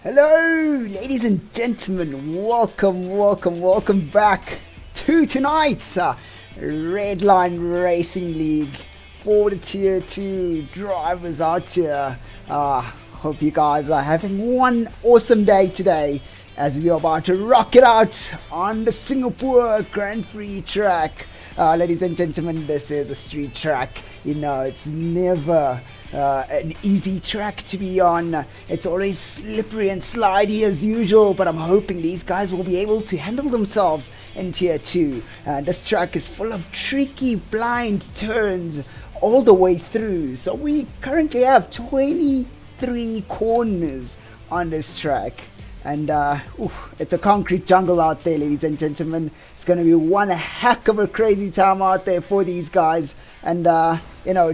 Hello, ladies and gentlemen. Welcome back to tonight's Red Line Racing League for the Tier 2 drivers out here. Hope you guys are having one awesome day today as we are about to rock it out on the Singapore Grand Prix track. Ladies and gentlemen, this is a street track. You know, it's never an easy track to be on. It's always slippery and slidey as usual, but I'm hoping these guys will be able to handle themselves in Tier 2. This track is full of tricky blind turns all the way through. So we currently have 23 corners on this track. And it's a concrete jungle out there, ladies and gentlemen. It's going to be one heck of a crazy time out there for these guys. And,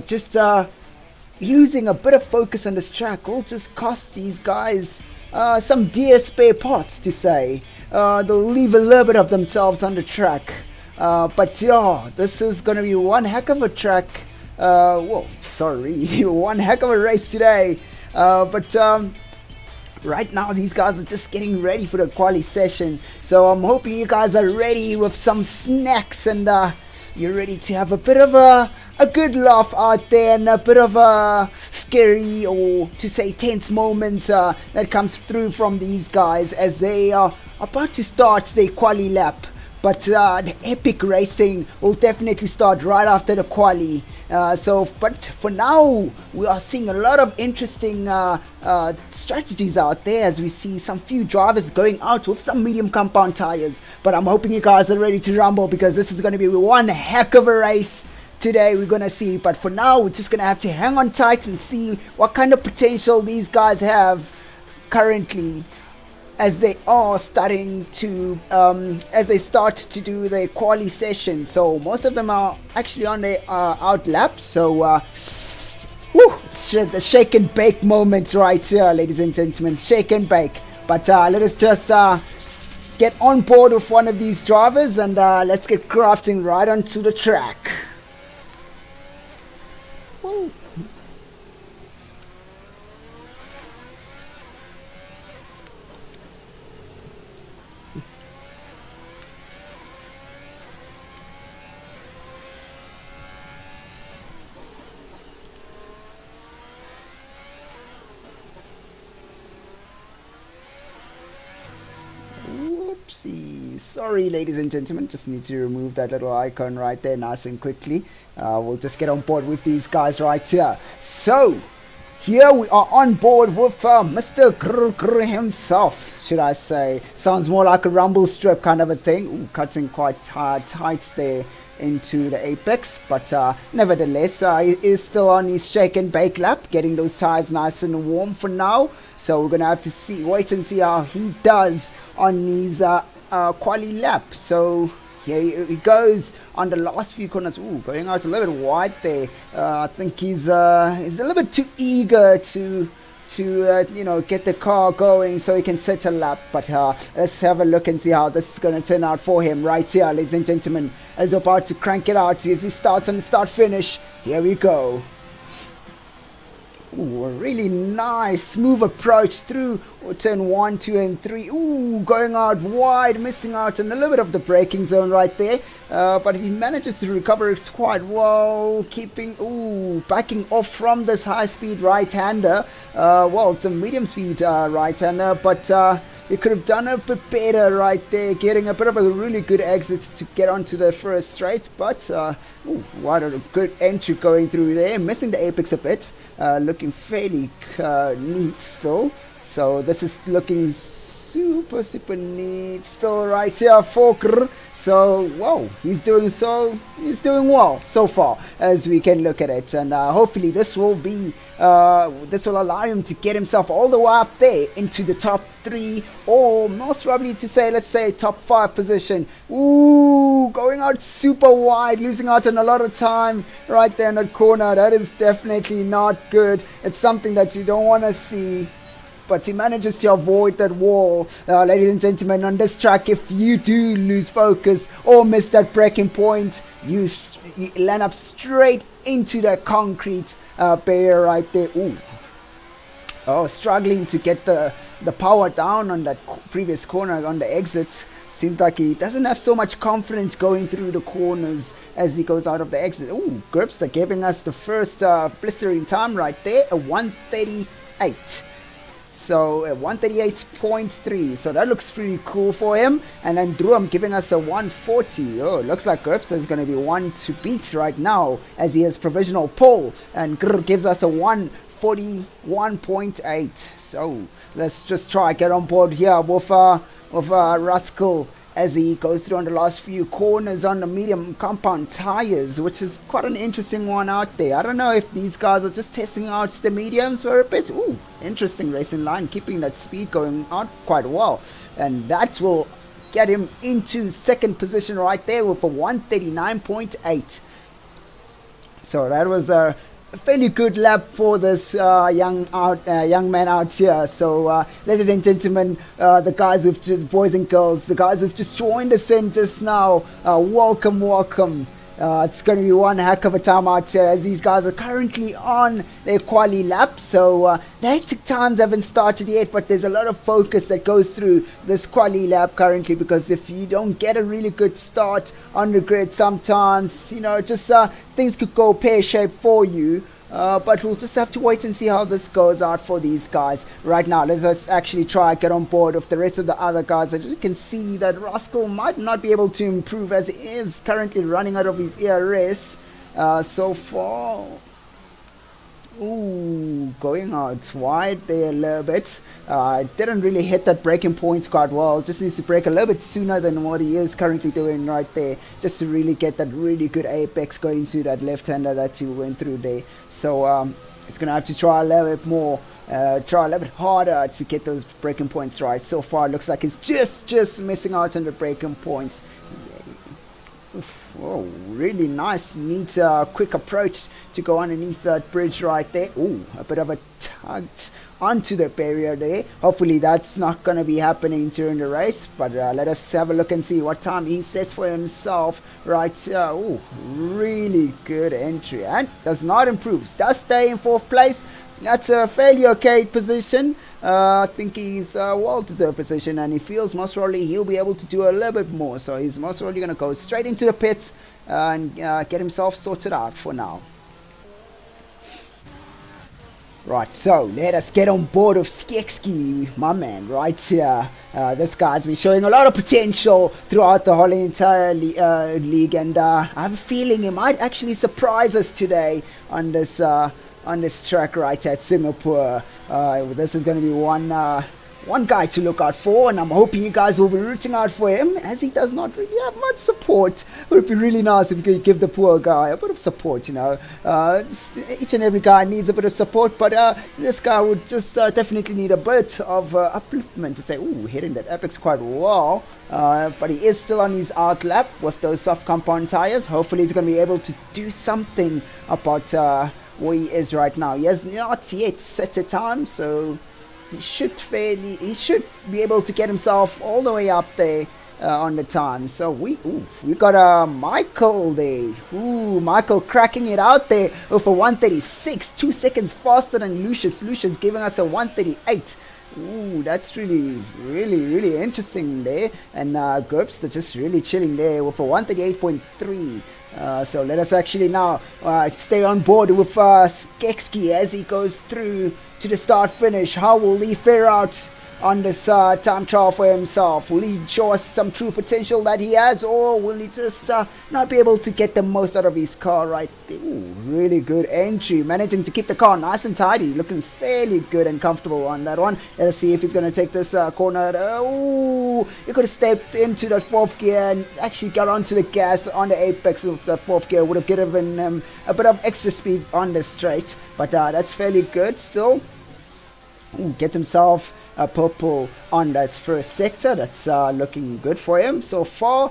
just losing a bit of focus on this track will just cost these guys some dear spare parts, to say. They'll leave a little bit of themselves on the track. But this is going to be one heck of a track. One heck of a race today. Right now, these guys are just getting ready for the quali session. So I'm hoping you guys are ready with some snacks and you're ready to have a bit of a good laugh out there and a bit of a scary or to say tense moment that comes through from these guys as they are about to start their quali lap. But the epic racing will definitely start right after the quali. But for now, we are seeing a lot of interesting strategies out there as we see some few drivers going out with some medium compound tires. But I'm hoping you guys are ready to rumble because this is going to be one heck of a race today we're going to see. But for now, we're just going to have to hang on tight and see what kind of potential these guys have currently, as they are starting to as they start to do their quali session. So most of them are actually on their out laps. So it's the shake and bake moments right here, ladies and gentlemen. Shake and bake. But let us just get on board with one of these drivers and let's get crafting right onto the track. Woo. Sorry, ladies and gentlemen, just need to remove that little icon right there nice and quickly. We'll just get on board with these guys right here. So here we are on board with Mr. Grr himself, should I say. Sounds more like a rumble strip kind of a thing. Ooh, cutting quite tight there into the apex, but nevertheless he is still on his shake and bake lap, getting those tires nice and warm for now. So we're gonna have to wait and see how he does on his quali lap. So here he goes on the last few corners. Ooh, going out a little bit wide there. I think he's a little bit too eager to get the car going so he can set a lap. But let's have a look and see how this is going to turn out for him right here, ladies and gentlemen, as he's about to crank it out as he starts on the start finish. Here we go. Ooh, a really nice smooth approach through turn 1, 2 and 3. Ooh, going out wide, missing out on a little bit of the braking zone right there, but he manages to recover it quite well, backing off from this high speed right-hander. It's a medium speed right-hander, but he could have done a bit better right there, getting a bit of a really good exit to get onto the first straight. But what a good entry going through there, missing the apex a bit, looking fairly neat still. So this is looking super neat still right here for Grr. So he's doing well so far as we can look at it, and hopefully this will allow him to get himself all the way up there into the top 3, or most probably let's say top 5 position. Ooh, going out super wide, losing out on a lot of time right there in that corner. That is definitely not good. It's something that you don't want to see. But he manages to avoid that wall. Ladies and gentlemen, on this track, if you do lose focus or miss that braking point, you land up straight into the concrete barrier right there. Ooh. Oh, struggling to get the power down on that previous corner on the exit. Seems like he doesn't have so much confidence going through the corners as he goes out of the exit. Ooh, Grips are giving us the first blistering time right there, a 138. So 138.3, so that looks pretty cool for him. And then Druam giving us a 140. Oh, looks like Grips is going to be one to beat right now as he has provisional pole, and Grr gives us a 141.8. So let's just try get on board here with Rascal as he goes through on the last few corners on the medium compound tires, which is quite an interesting one out there. I don't know if these guys are just testing out the mediums or a bit. Ooh, interesting racing line, keeping that speed going out quite well. And that will get him into second position right there with a 139.8. So that was a fairly good lap for this young man out here. So ladies and gentlemen, the guys who've boys and girls, the guys who've just joined us in just now, welcome. It's going to be one heck of a time out here as these guys are currently on their quali lap. So the hectic times haven't started yet, but there's a lot of focus that goes through this quali lap currently, because if you don't get a really good start on the grid, sometimes, you know, just things could go pear-shaped for you. But we'll just have to wait and see how this goes out for these guys. Right now, let's actually try get on board with the rest of the other guys. As you can see that Rascal might not be able to improve as he is currently running out of his ERS so far. Ooh, going out wide there a little bit. Didn't really hit that braking point quite well. Just needs to brake a little bit sooner than what he is currently doing right there, just to really get that really good apex going to that left-hander that he went through there. So he's gonna have to try a little bit more, try a little bit harder to get those braking points right. So far, it looks like he's just missing out on the braking points. Oh, really nice, neat, quick approach to go underneath that bridge right there. Ooh, a bit of a tug onto the barrier there. Hopefully that's not going to be happening during the race, but let us have a look and see what time he sets for himself right here. Ooh, really good entry, and does not improve, does stay in 4th place. That's a fairly okay position. I think he's a well-deserved position, and he feels most probably he'll be able to do a little bit more. So he's most probably going to go straight into the pits and get himself sorted out for now. Right, so let us get on board with Skekski, my man, right here. This guy's been showing a lot of potential throughout the whole entire league, and I have a feeling he might actually surprise us today on this track right at Singapore. This is going to be one guy to look out for, and I'm hoping you guys will be rooting out for him, as he does not really have much support. It would be really nice if you could give the poor guy a bit of support, you know. Each and every guy needs a bit of support, but this guy would just definitely need a bit of upliftment to say, ooh, hitting that apex quite well. But he is still on his out lap with those soft compound tires. Hopefully he's going to be able to do something about where he is right now. He has not yet set a time, so he should be able to get himself all the way up there on the time. So we got Michael there. Ooh, Michael cracking it out there with a 136, 2 seconds faster than Lucius. Lucius giving us a 138. Ooh, that's really interesting there. And GURPS are just really chilling there with a 138.3. So let us actually now stay on board with Skekski as he goes through to the start finish. How will he fare out on this time trial for himself? Will he show us some true potential that he has, or will he just not be able to get the most out of his car right there? Ooh, really good entry, managing to keep the car nice and tidy, looking fairly good and comfortable on that one. Let's see if he's going to take this corner. Ooh, he could have stepped into that 4th gear and actually got onto the gas on the apex of the 4th gear. Would have given him a bit of extra speed on the straight, but that's fairly good still. Ooh, gets himself a purple on this first sector. That's looking good for him so far.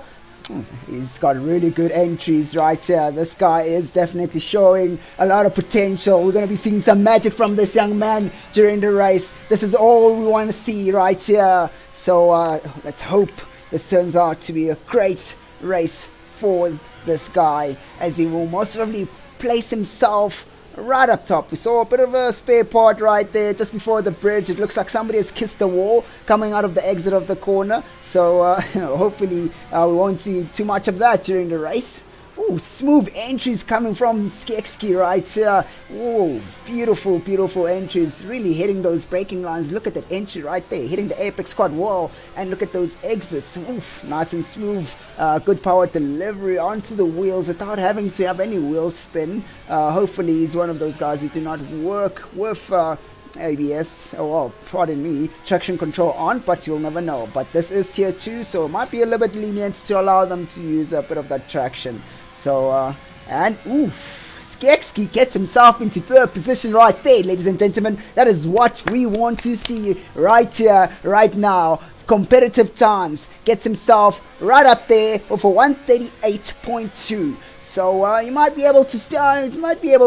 He's got really good entries right here. This guy is definitely showing a lot of potential. We're going to be seeing some magic from this young man during the race. This is all we want to see right here. So let's hope this turns out to be a great race for this guy, as he will most probably place himself right up top. We saw a bit of a spare part right there just before the bridge. It looks like somebody has kissed the wall coming out of the exit of the corner. So hopefully we won't see too much of that during the race. Ooh, smooth entries coming from Skekski right here. Ooh, beautiful, beautiful entries. Really hitting those braking lines. Look at that entry right there. Hitting the apex quad wall. And look at those exits. Oof, nice and smooth. Good power delivery onto the wheels without having to have any wheel spin. Hopefully he's one of those guys who do not work with ABS, oh well, pardon me, traction control on, but you'll never know. But this is tier 2, so it might be a little bit lenient to allow them to use a bit of that traction. So, and oof, Skekski gets himself into third position right there, ladies and gentlemen. That is what we want to see right here, right now. Competitive times, gets himself right up there with a 138.2. So you might be able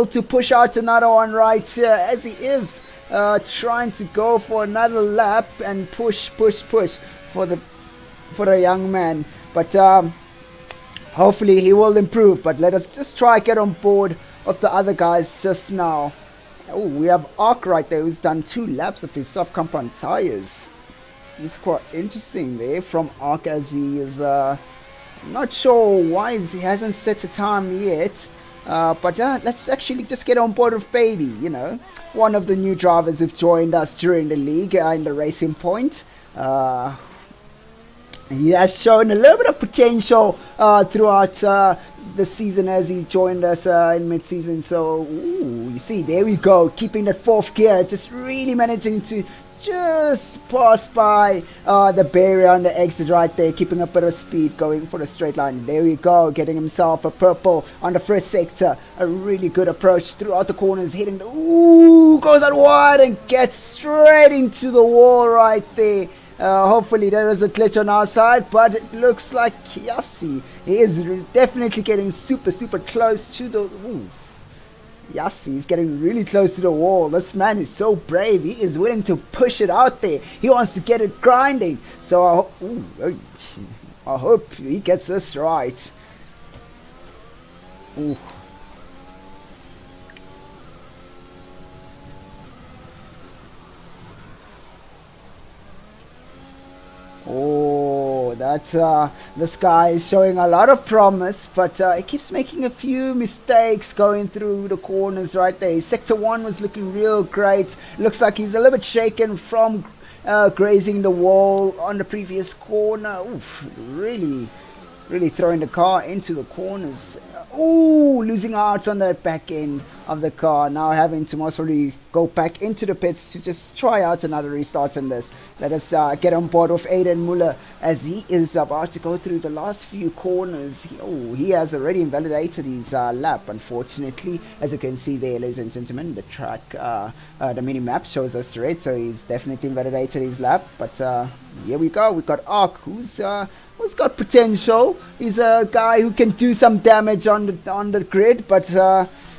to push out another one right here, as he is trying to go for another lap and push for the young man. But hopefully he will improve. But let us just try get on board of the other guys just now. Oh, we have Ark right there who's done 2 laps of his soft compound tires. It's quite interesting there from Ark, as he is not sure why he hasn't set a time yet. But let's actually just get on board with Baby, you know, one of the new drivers who've joined us during the league in the Racing Point. He has shown a little bit of potential throughout the season as he joined us in mid-season. So, ooh, you see, there we go, keeping that 4th gear, just really managing to just pass by the barrier on the exit right there, keeping a bit of speed, going for the straight line. There we go, getting himself a purple on the first sector. A really good approach throughout the corners, hitting the, ooh, goes out wide and gets straight into the wall right there. Hopefully there is a glitch on our side, but it looks like Yassi is definitely getting super close to the, ooh, Yassi is getting really close to the wall. This man is so brave. He is willing to push it out there. He wants to get it grinding. So I hope he gets this right. Ooh. Oh, this guy is showing a lot of promise, but he keeps making a few mistakes going through the corners right there. Sector 1 was looking real great. Looks like he's a little bit shaken from grazing the wall on the previous corner. Oof, really throwing the car into the corners. Ooh, losing out on that back end of the car. Now having to most probably go back into the pits to just try out another restart in this. Let us get on board with Aiden Muller as he is about to go through the last few corners. He has already invalidated his lap, unfortunately. As you can see there, ladies and gentlemen, the track, the mini map shows us red, so he's definitely invalidated his lap. But here we go. We've got Ark, who's got potential. He's a guy who can do some damage on the grid, but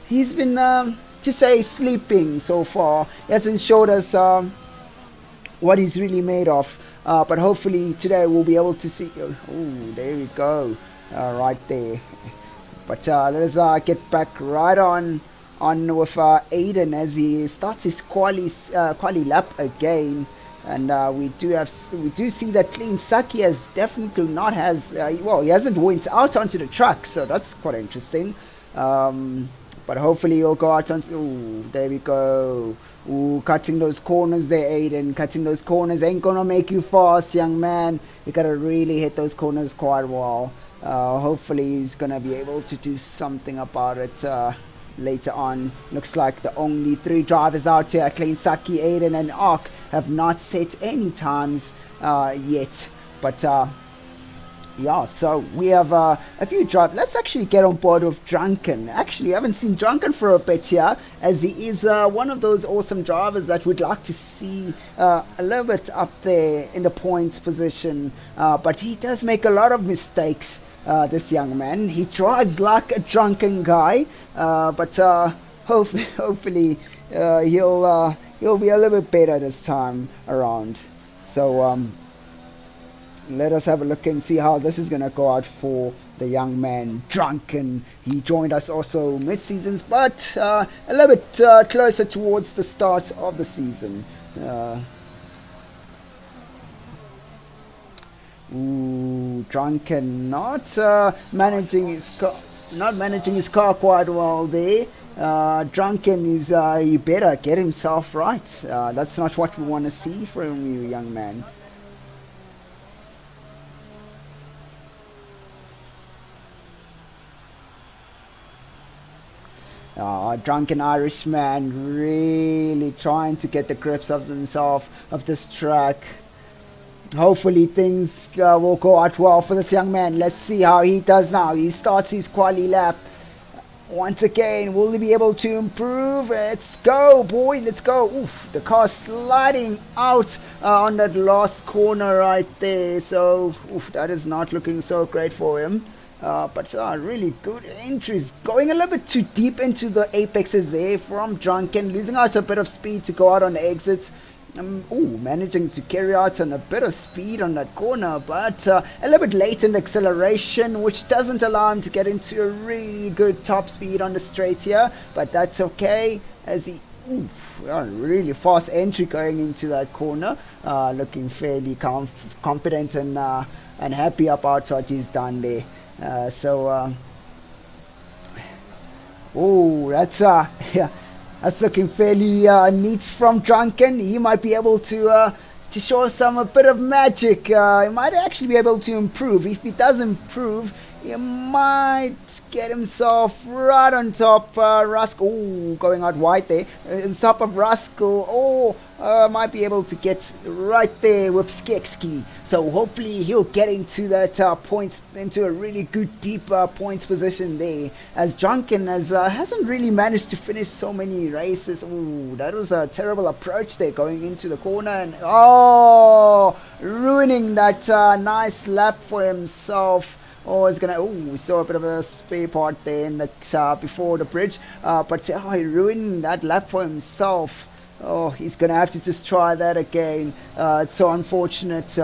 he's been to say sleeping so far. He hasn't showed us what he's really made of. But hopefully today we'll be able to see. Oh, there we go, right there. But let us get back right on with Aiden as he starts his quali lap again. And we do see that Clean Saki has definitely not he hasn't went out onto the track, so that's quite interesting. But hopefully he'll go out on. Ooh, there we go. Ooh, cutting those corners there, Aiden. Cutting those corners ain't gonna make you fast, young man. You gotta really hit those corners quite well. Hopefully he's gonna be able to do something about it later on. Looks like the only 3 drivers out here, Clean Saki, Aiden, and Ark, have not set any times yet. But yeah, so we have a few drivers. Let's actually get on board with Drunken. Actually, I haven't seen Drunken for a bit here, as he is one of those awesome drivers that we'd like to see a little bit up there in the points position. But he does make a lot of mistakes, this young man. He drives like a drunken guy, but hopefully he'll be a little bit better this time around. So let us have a look and see how this is going to go out for the young man Drunken. He joined us also mid-seasons, but a little bit closer towards the start of the season. Drunken not managing his car quite well there. Drunken is he better get himself right. That's not what we want to see from you, young man. Drunken Irishman really trying to get the grips of himself of this track. Hopefully things will go out well for this young man. Let's see how he does now. He starts his quali lap. Once again, will he be able to improve? Let's go, boy. Let's go. Oof, the car sliding out on that last corner right there. So, oof, that is not looking so great for him. But really good entries. Going a little bit too deep into the apexes there from Drunken. Losing out a bit of speed to go out on the exits. Managing to carry out on a bit of speed on that corner, but a little bit late in the acceleration, which doesn't allow him to get into a really good top speed on the straight here, but that's okay, as he really fast entry going into that corner, looking fairly confident and happy about what he's done there. That's yeah. That's looking fairly neat from Drunken. He might be able to show us a bit of magic. He might actually be able to improve. If he does improve, he might get himself right on top. Rascal, going out wide there. On top of Rascal, might be able to get right there with Skekski. So hopefully he'll get into that points, into a really good deep points position there. As Drunken hasn't really managed to finish so many races. That was a terrible approach there, going into the corner and ruining that nice lap for himself. We saw a bit of a spare part there in the before the bridge, but he ruined that lap for himself. He's gonna have to just try that again. It's so unfortunate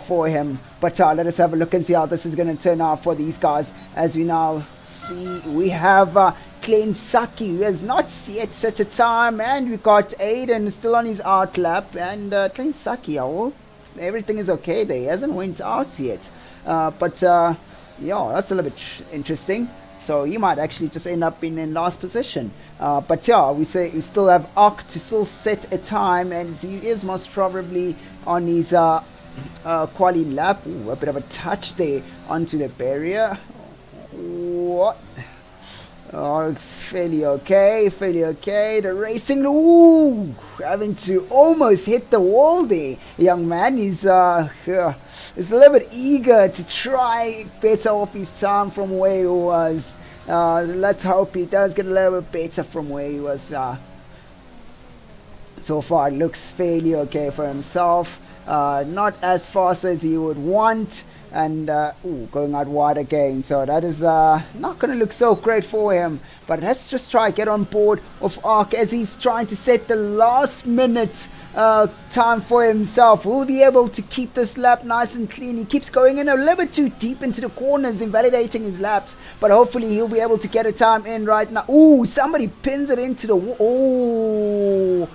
for him. But let us have a look and see how this is gonna turn out for these guys. As we now see, we have Klein Saki, who has not yet set a time, and we got Aiden still on his out lap, and Klein Saki, everything is okay there. He hasn't went out yet. That's a little bit interesting. So he might actually just end up in last position. We still have Ark to still set a time, and he is most probably on his quali lap. A bit of a touch there onto the barrier. What? It's fairly okay. The racing, having to almost hit the wall there. Young man is a little bit eager to try better off his time from where he was. Let's hope he does get a little bit better from where he was. So far, it looks fairly okay for himself. Not as fast as he would want. And going out wide again, so that is not going to look so great for him. But let's just try get on board of Ark as he's trying to set the last minute time for himself. Will he be able to keep this lap nice and clean? He keeps going in a little bit too deep into the corners, invalidating his laps, but hopefully he'll be able to get a time in right now. Somebody pins it into the wall.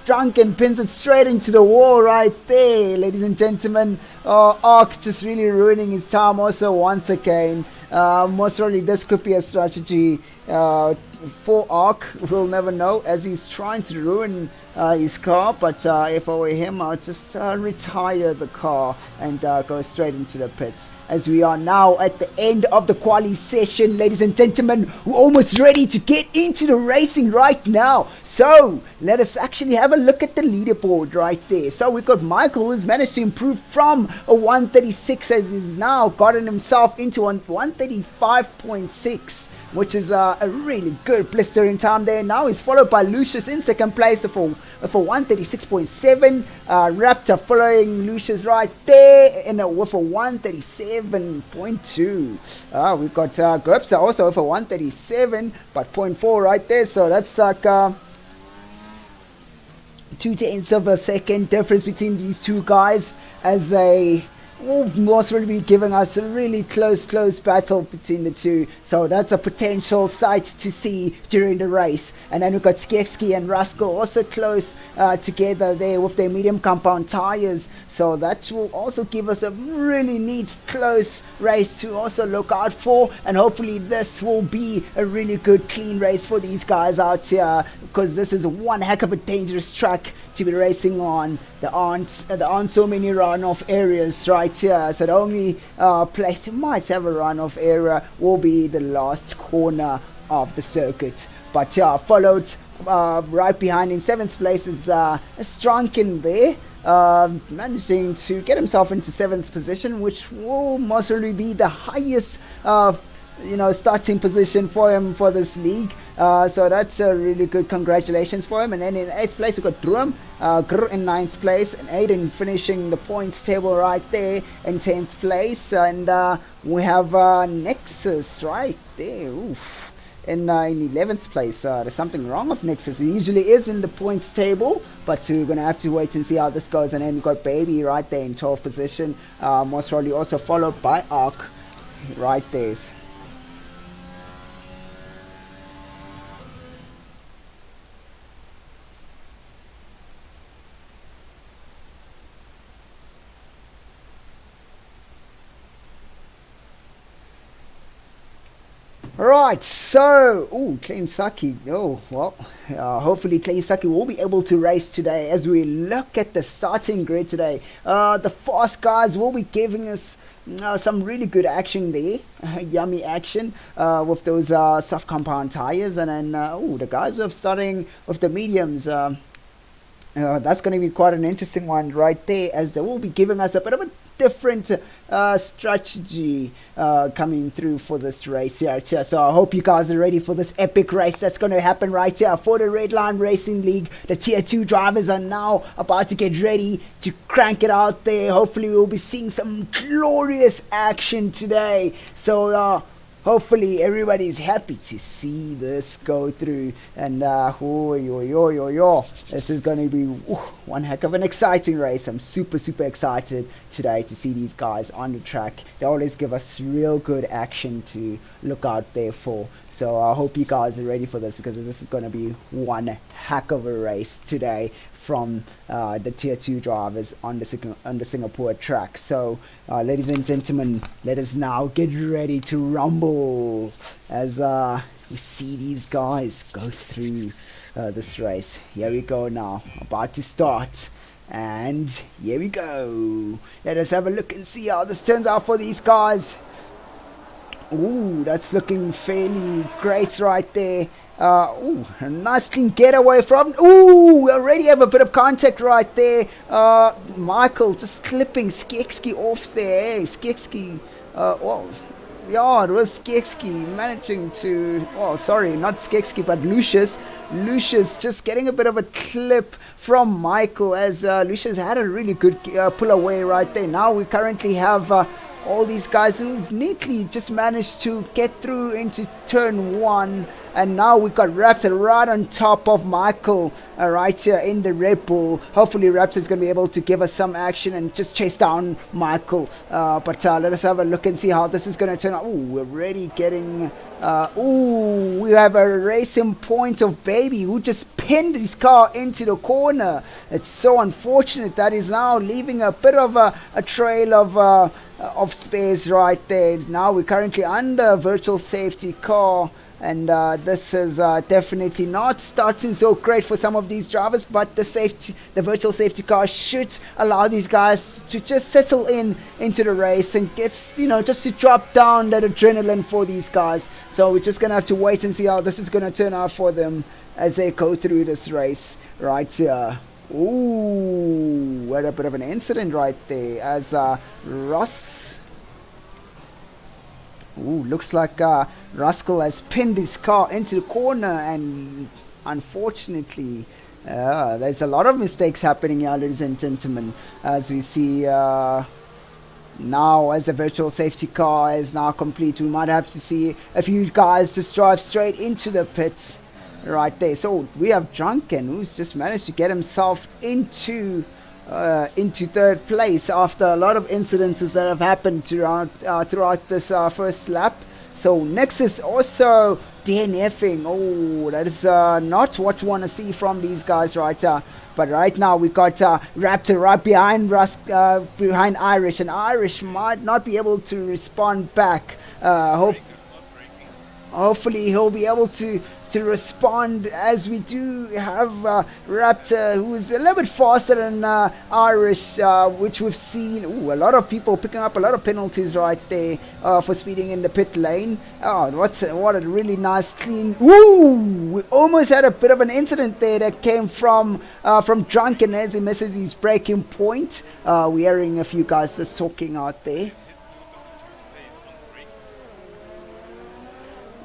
Drunken pins it straight into the wall right there, ladies and gentlemen. Ark just really ruining his time also once again. Most probably this could be a strategy for Ark. We'll never know, as he's trying to ruin his car. But if I were him, I'll just retire the car and go straight into the pits. As we are now at the end of the quali session, ladies and gentlemen, we're almost ready to get into the racing right now. So let us actually have a look at the leaderboard right there. So we've got Michael, who's managed to improve from a 136 as he's now gotten himself into a 135.6, which is a really good blistering time there. Now he's followed by Lucius in second place for 136.7. Raptor following Lucius right there with a 137.2. We've got Gopsa also with a 137 but 0.4 right there. So that's like 2/10 of a second difference between these two guys as they will most probably be giving us a really close battle between the two. So that's a potential sight to see during the race. And then we've got Skekski and Rascal also close together there with their medium compound tires. So that will also give us a really neat close race to also look out for. And hopefully this will be a really good clean race for these guys out here, because this is one heck of a dangerous track to be racing on. There aren't so many runoff areas right here, so the only place you might have a runoff area will be the last corner of the circuit. But yeah, followed right behind in 7th place is Strunken there, managing to get himself into 7th position, which will most probably be the highest starting position for him for this league. So that's a really good congratulations for him. And then in 8th place we've got Drum, Grr in 9th place, and Aiden finishing the points table right there in 10th place. And we have Nexus right there, oof, in 11th place. There's something wrong with Nexus. He usually is in the points table, but we're gonna have to wait and see how this goes. And then we've got Baby right there in 12th position, most probably also followed by Ark right there. Right, so, Clean Saki. Oh, well, hopefully Clean Saki will be able to race today as we look at the starting grid today. The fast guys will be giving us some really good action there, yummy action with those soft compound tires. And then, the guys who are starting with the mediums, that's going to be quite an interesting one right there, as they will be giving us a bit of a different strategy coming through for this race here. So I hope you guys are ready for this epic race that's going to happen right here for the Red Line Racing League. The Tier 2 drivers are now about to get ready to crank it out there. Hopefully we'll be seeing some glorious action today. So hopefully everybody's happy to see this go through. And this is going to be one heck of an exciting race. I'm super excited today to see these guys on the track. They always give us real good action to look out there for. So I hope you guys are ready for this, because this is going to be one heck of a race today from the Tier 2 drivers on the Singapore track. So ladies and gentlemen, let us now get ready to rumble as we see these guys go through this race. Here we go now, about to start. And here we go. Let us have a look and see how this turns out for these guys. Ooh, that's looking fairly great right there. A nice clean getaway from. Ooh, we already have a bit of contact right there. Michael just clipping Skekski off there. Skekski, yeah, it was Skekski managing to. Oh, sorry, not Skekski, but Lucius. Lucius just getting a bit of a clip from Michael, as Lucius had a really good pull away right there. Now we currently have all these guys who neatly just managed to get through into turn 1, and now we got Raptor right on top of Michael right here in the Red Bull. Hopefully Raptor is going to be able to give us some action and just chase down Michael, but let us have a look and see how this is going to turn out. We're already getting we have a racing point of Baby who just pinned his car into the corner. It's so unfortunate. That is now leaving a bit of a trail of space right there. Now we're currently under virtual safety car, and this is definitely not starting so great for some of these drivers, but the virtual safety car should allow these guys to just settle into the race and get, just to drop down that adrenaline for these guys. So we're just gonna have to wait and see how this is gonna turn out for them as they go through this race right here. Ooh, what a bit of an incident right there, as Ross. Ooh, looks like Rascal has pinned his car into the corner, and unfortunately, there's a lot of mistakes happening here, ladies and gentlemen, as we see now, as the virtual safety car is now complete. We might have to see a few guys just drive straight into the pit right there. So we have Drunken, who's just managed to get himself into into third place after a lot of incidences that have happened throughout this first lap. So next is also DNFing. Oh, that is not what you want to see from these guys, right? But right now we got Raptor right behind Irish, and Irish might not be able to respond back. Hopefully he'll be able to respond, as we do have Raptor, who's a little bit faster than Irish, which we've seen. Ooh, a lot of people picking up a lot of penalties right there for speeding in the pit lane. Oh, what a really nice clean. Ooh, we almost had a bit of an incident there that came from Drunken as he misses his braking point. We're hearing a few guys just talking out there.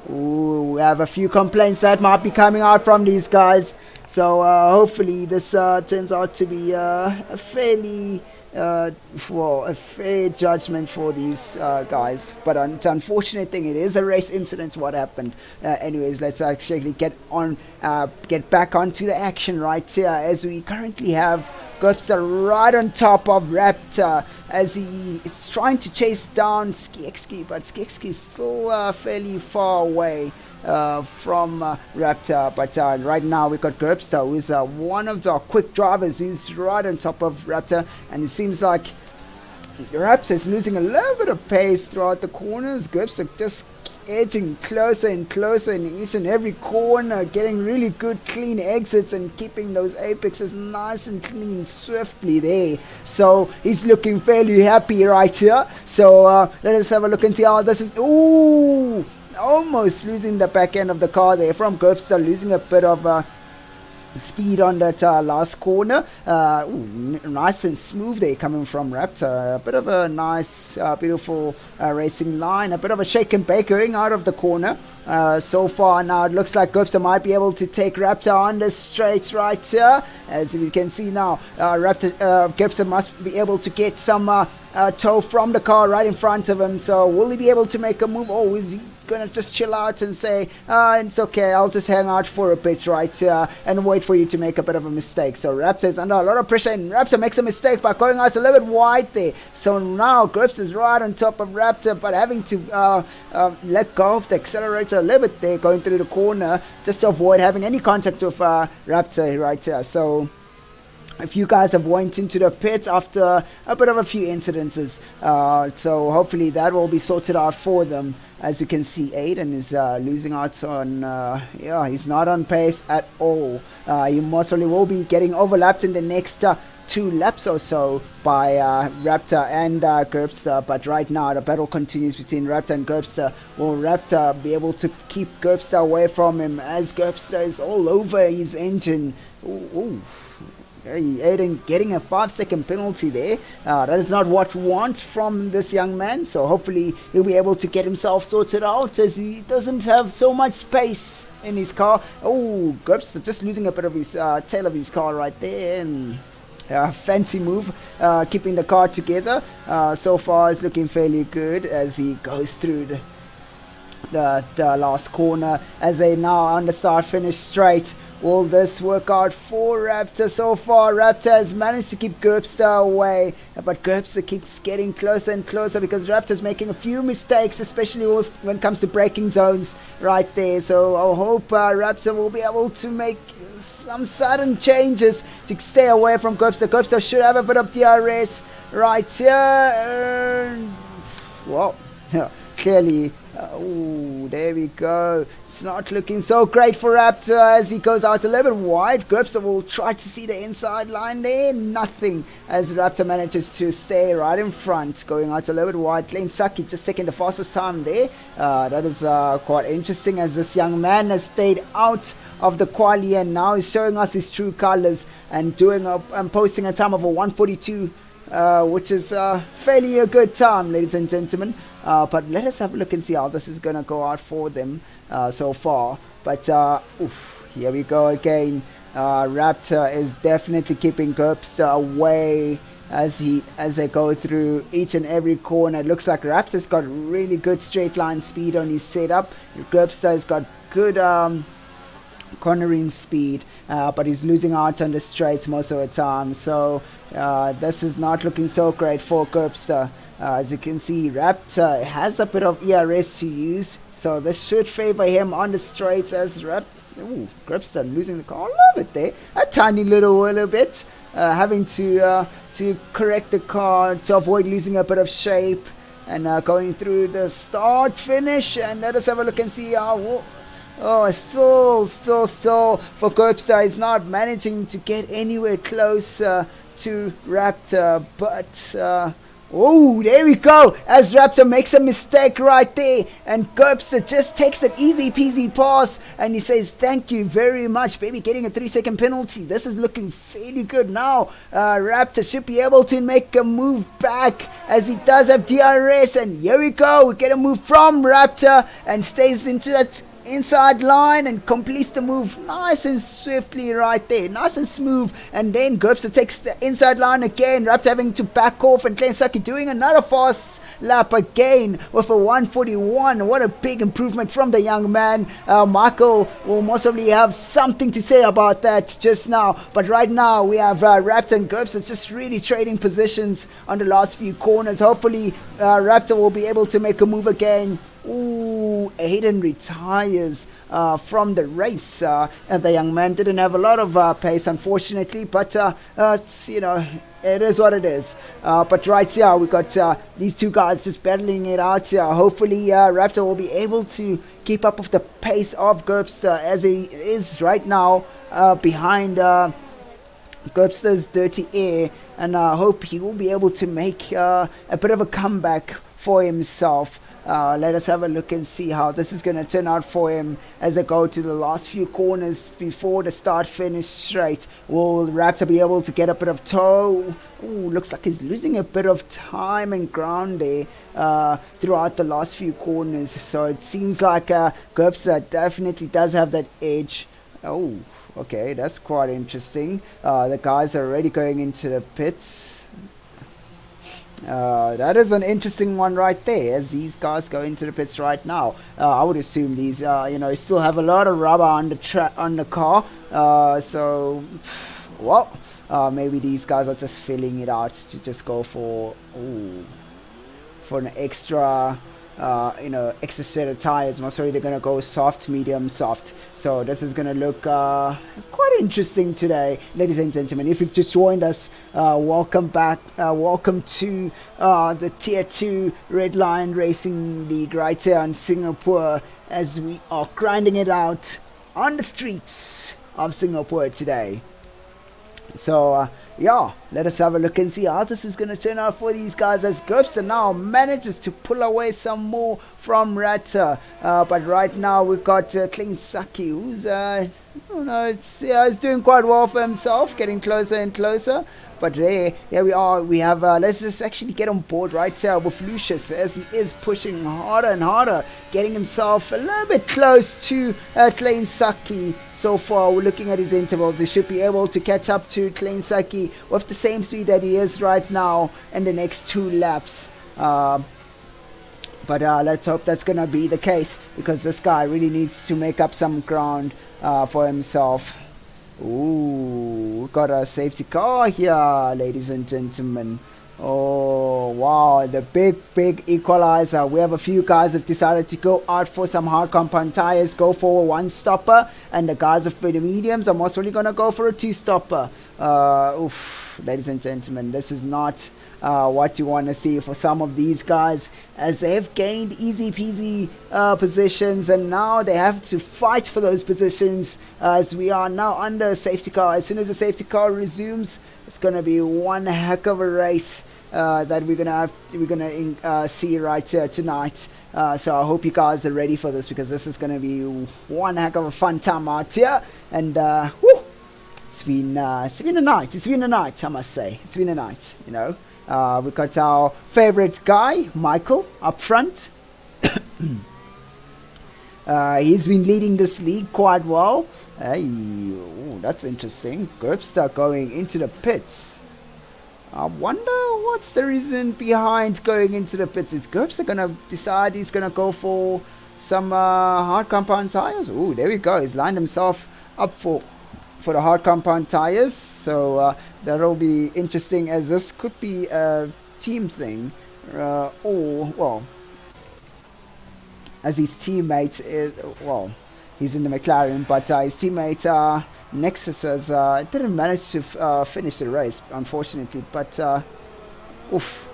Ooh, we have a few complaints that might be coming out from these guys. So hopefully this turns out to be a fairly a fair judgment for these guys. But it's an unfortunate thing. It is a race incident what happened. Anyways, let's actually get back onto the action right here, as we currently have Gopster right on top of Raptor as he is trying to chase down Skekski, but Skekski is still fairly far away from Raptor. But right now we've got Gopster, who is one of the quick drivers who's right on top of Raptor, and it seems like Raptor is losing a little bit of pace throughout the corners. Gopster just edging closer and closer in each and every corner, getting really good clean exits and keeping those apexes nice and clean swiftly there. So he's looking fairly happy right here. So let us have a look and see how this is. Ooh, almost losing the back end of the car there from Gopster, losing a bit of speed on that last corner. Nice and smooth there coming from Raptor. A bit of a nice beautiful racing line, a bit of a shake and bake going out of the corner. So far now it looks like Gopster might be able to take Raptor on the straights right here. As we can see now, Gopster must be able to get some tow from the car right in front of him. So will he be able to make a move? Oh, is he gonna just chill out and say, it's okay, I'll just hang out for a bit right here and wait for you to make a bit of a mistake? So Raptor is under a lot of pressure, and Raptor makes a mistake by going out a little bit wide there. So now Grips is right on top of Raptor, but having to let go of the accelerator a little bit there, going through the corner just to avoid having any contact with Raptor right here. So a few guys have went into the pits after a bit of a few incidences, so hopefully that will be sorted out for them. As you can see, Aiden is losing out on, he's not on pace at all. He most probably will be getting overlapped in the next 2 laps or so by Raptor and Gerbster, but right now the battle continues between Raptor and Gerbster. Will Raptor be able to keep Gerbster away from him, as Gerbster is all over his engine? Ooh. Aiden getting a 5-second penalty there. That is not what we want from this young man, so hopefully he'll be able to get himself sorted out, as he doesn't have so much space in his car. Oh, Gerbster just losing a bit of his tail of his car right there, and fancy move, keeping the car together. So far it's looking fairly good as he goes through the last corner, as they now on the start finish straight. Will this work out for Raptor? So far Raptor has managed to keep Gerbster away, but Gerbster keeps getting closer and closer because Raptor's making a few mistakes, especially when it comes to braking zones right there. So I hope Raptor will be able to make some sudden changes to stay away from Gerbster. Gerbster should have a bit of DRS right here. Well, clearly, there we go. It's not looking so great for Raptor as he goes out a little bit wide. Gerbster will try to see the inside line there. Nothing, as Raptor manages to stay right in front, going out a little bit wide. Lane Saki just taking the fastest time there. That is quite interesting, as this young man has stayed out of the quali and now he's showing us his true colors and posting a time of a 1:42. Which is fairly a good time, ladies and gentlemen. But let us have a look and see how this is going to go out for them so far. But here we go again. Raptor is definitely keeping Gerbster away as they go through each and every corner. It looks like Raptor's got really good straight line speed on his setup. Gerbster has got good cornering speed, but he's losing out on the straights most of the time. So this is not looking so great for Gerbster. As you can see, Raptor has a bit of ERS to use, so this should favor him on the straights as Gerbster losing the car a little bit there, a tiny little bit, having to correct the car to avoid losing a bit of shape, and going through the start finish. And let us have a look and see how. Still for Gerbster, he's not managing to get anywhere close to Raptor, but there we go, as Raptor makes a mistake right there, and Gerbster just takes an easy peasy pass, and he says thank you very much, baby, getting a 3-second penalty. This is looking fairly good now. Raptor should be able to make a move back, as he does have DRS, and here we go, we get a move from Raptor, and stays into that inside line and completes the move nice and swiftly right there, nice and smooth. And then Gerbster takes the inside line again, Raptor having to back off, and Klein doing another fast lap again with a 141. What a big improvement from the young man. Michael will most probably have something to say about that just now, but right now we have Raptor and Gerbster just really trading positions on the last few corners. Hopefully Raptor will be able to make a move again. Aiden retires from the race, and the young man didn't have a lot of pace, unfortunately, but it's, it is what it is. But right here we got these two guys just battling it out. Hopefully Raptor will be able to keep up with the pace of Gerbster, as he is right now behind Gerbster's Dirty Air, and I hope he will be able to make a bit of a comeback for himself. Let us have a look and see how this is going to turn out for him as they go to the last few corners before the start-finish straight. Will Raptor be able to get a bit of toe? Looks like he's losing a bit of time and ground there throughout the last few corners. So it seems like Gerbster definitely does have that edge. Okay, that's quite interesting. The guys are already going into the pits. That is an interesting one right there, as these guys go into the pits right now. I would assume these still have a lot of rubber on the car, so maybe these guys are just filling it out to just go for an extra extra set of tires. Most probably they're gonna go soft, medium, soft. So this is gonna look quite interesting today, ladies and gentlemen. If you've just joined us, welcome back. Welcome to the Tier 2 Red Lion Racing League right here in Singapore, as we are grinding it out on the streets of Singapore today. So let us have a look and see how this is going to turn out for these guys, as Gerbster now manages to pull away some more from Raptor. But right now we've got Klein Saki, who's he's doing quite well for himself, getting closer and closer. But there we are. We have let's just actually get on board right here with Lucius, as he is pushing harder and harder, getting himself a little bit close to Klein Saki. So far, we're looking at his intervals. He should be able to catch up to Klein Saki with the same speed that he is right now in the next 2 laps. But let's hope that's gonna be the case, because this guy really needs to make up some ground for himself. Got a safety car here, ladies and gentlemen. Oh wow, the big equalizer. We have a few guys have decided to go out for some hard compound tires, go for a 1-stopper, and the guys for the mediums are most probably gonna go for a 2-stopper. Ladies and gentlemen, this is not what you want to see for some of these guys, as they have gained easy peasy positions, and now they have to fight for those positions, as we are now under a safety car. As soon as the safety car resumes, it's gonna be one heck of a race that we're gonna see right here tonight. So I hope you guys are ready for this, because this is gonna be one heck of a fun time out here. And it's been a night. It's been a night, I must say. It's been a night. We've got our favorite guy, Michael, up front. He's been leading this league quite well. Hey, that's interesting. Gerbster going into the pits. I wonder what's the reason behind going into the pits. Is Gerbster gonna decide he's gonna go for some hard compound tires? There we go. He's lined himself up for the hard compound tires. So that'll be interesting, as this could be a team thing, or well, as his teammate is, well, he's in the McLaren, but his teammate Nexus has, didn't manage to finish the race, unfortunately. But oof.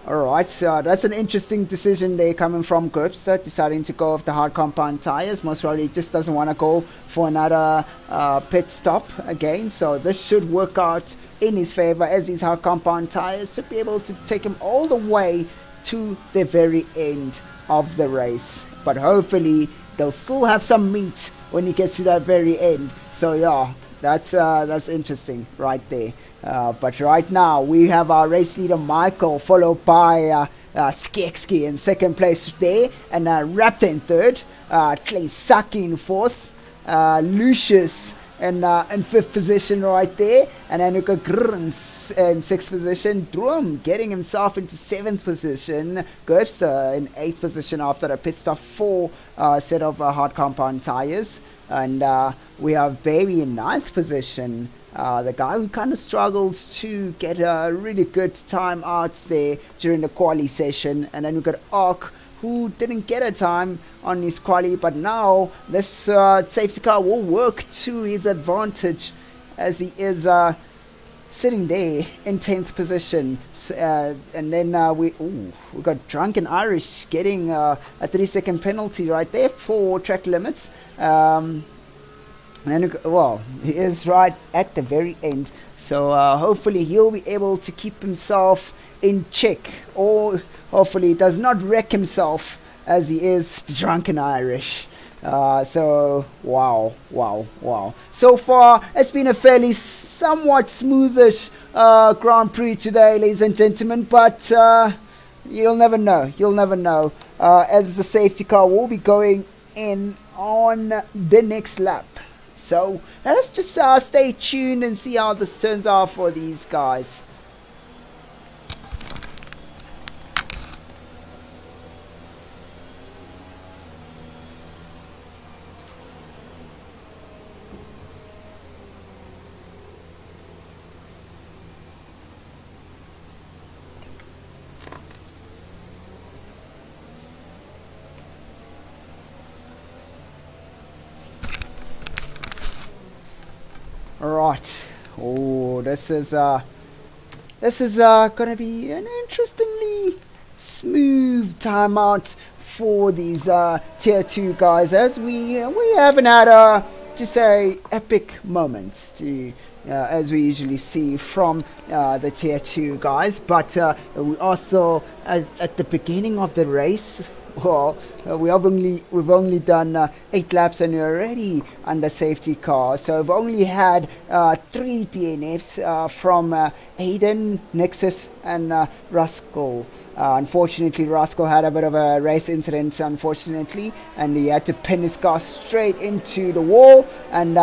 Alright, so that's an interesting decision there coming from Gerbster, deciding to go with the hard compound tires. Most probably just doesn't want to go for another pit stop again. So this should work out in his favor, as these hard compound tires should be able to take him all the way to the very end of the race. But hopefully they'll still have some meat when he gets to that very end. So yeah, that's interesting right there. But right now we have our race leader Michael, followed by Skekski in second place there, and Raptor in third, Clay Saki in fourth, Lucius in fifth position right there, and then we've got Grr in sixth position, Drum getting himself into seventh position, Gerbster in eighth position after a pit stop, 4 set of hard compound tires, and we have Baby in ninth position. The guy who kind of struggled to get a really good time out there during the quali session. And then we've got Ark, who didn't get a time on his quali, but now this safety car will work to his advantage, as he is sitting there in 10th position. And then we got Drunken Irish getting a 3-second penalty right there for track limits. And well, he is right at the very end, so hopefully he'll be able to keep himself in check, or hopefully he does not wreck himself, as he is Drunken Irish. So wow. So far it's been a fairly somewhat smoothish Grand Prix today, ladies and gentlemen, but you'll never know, as the safety car will be going in on the next lap. So let us just stay tuned and see how this turns out for these guys. Alright, this is gonna be an interestingly smooth timeout for these tier 2 guys, as we haven't had just a epic moments to as we usually see from the tier 2 guys, but we are still at the beginning of the race. Well, we've only done 8 laps, and we're already under safety car. So we've only had 3 DNFs from Aiden, Nexus, and Rascal. Unfortunately, Rascal had a bit of a race incident, and he had to pin his car straight into the wall. And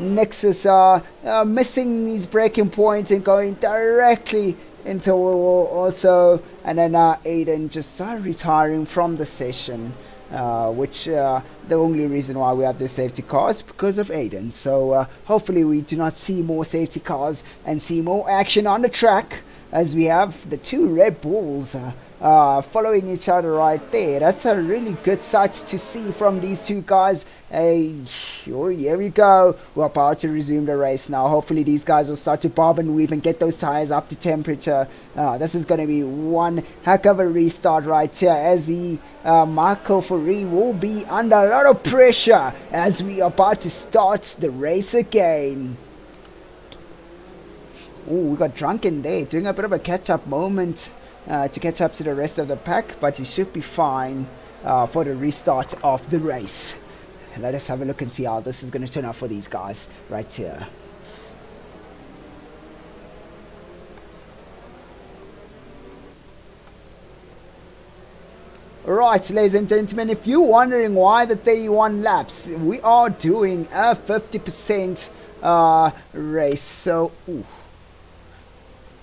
Nexus missing his braking point and going directly into the wall also, and then Aiden just retiring from the session, which the only reason why we have the safety car is because of Aiden. So hopefully we do not see more safety cars and see more action on the track, as we have the 2 Red Bulls following each other right there. That's a really good sight to see from these 2 guys. Hey, here we go. We're about to resume the race now. Hopefully these guys will start to bob and weave and get those tires up to temperature. This is going to be one heck of a restart right here, as the Michael Fourie will be under a lot of pressure as we are about to start the race again. We got Drunken there doing a bit of a catch-up moment to catch up to the rest of the pack, but he should be fine for the restart of the race. Let us have a look and see how this is going to turn out for these guys right here. Alright, ladies and gentlemen, if you're wondering why the 31 laps, we are doing a 50% race. So,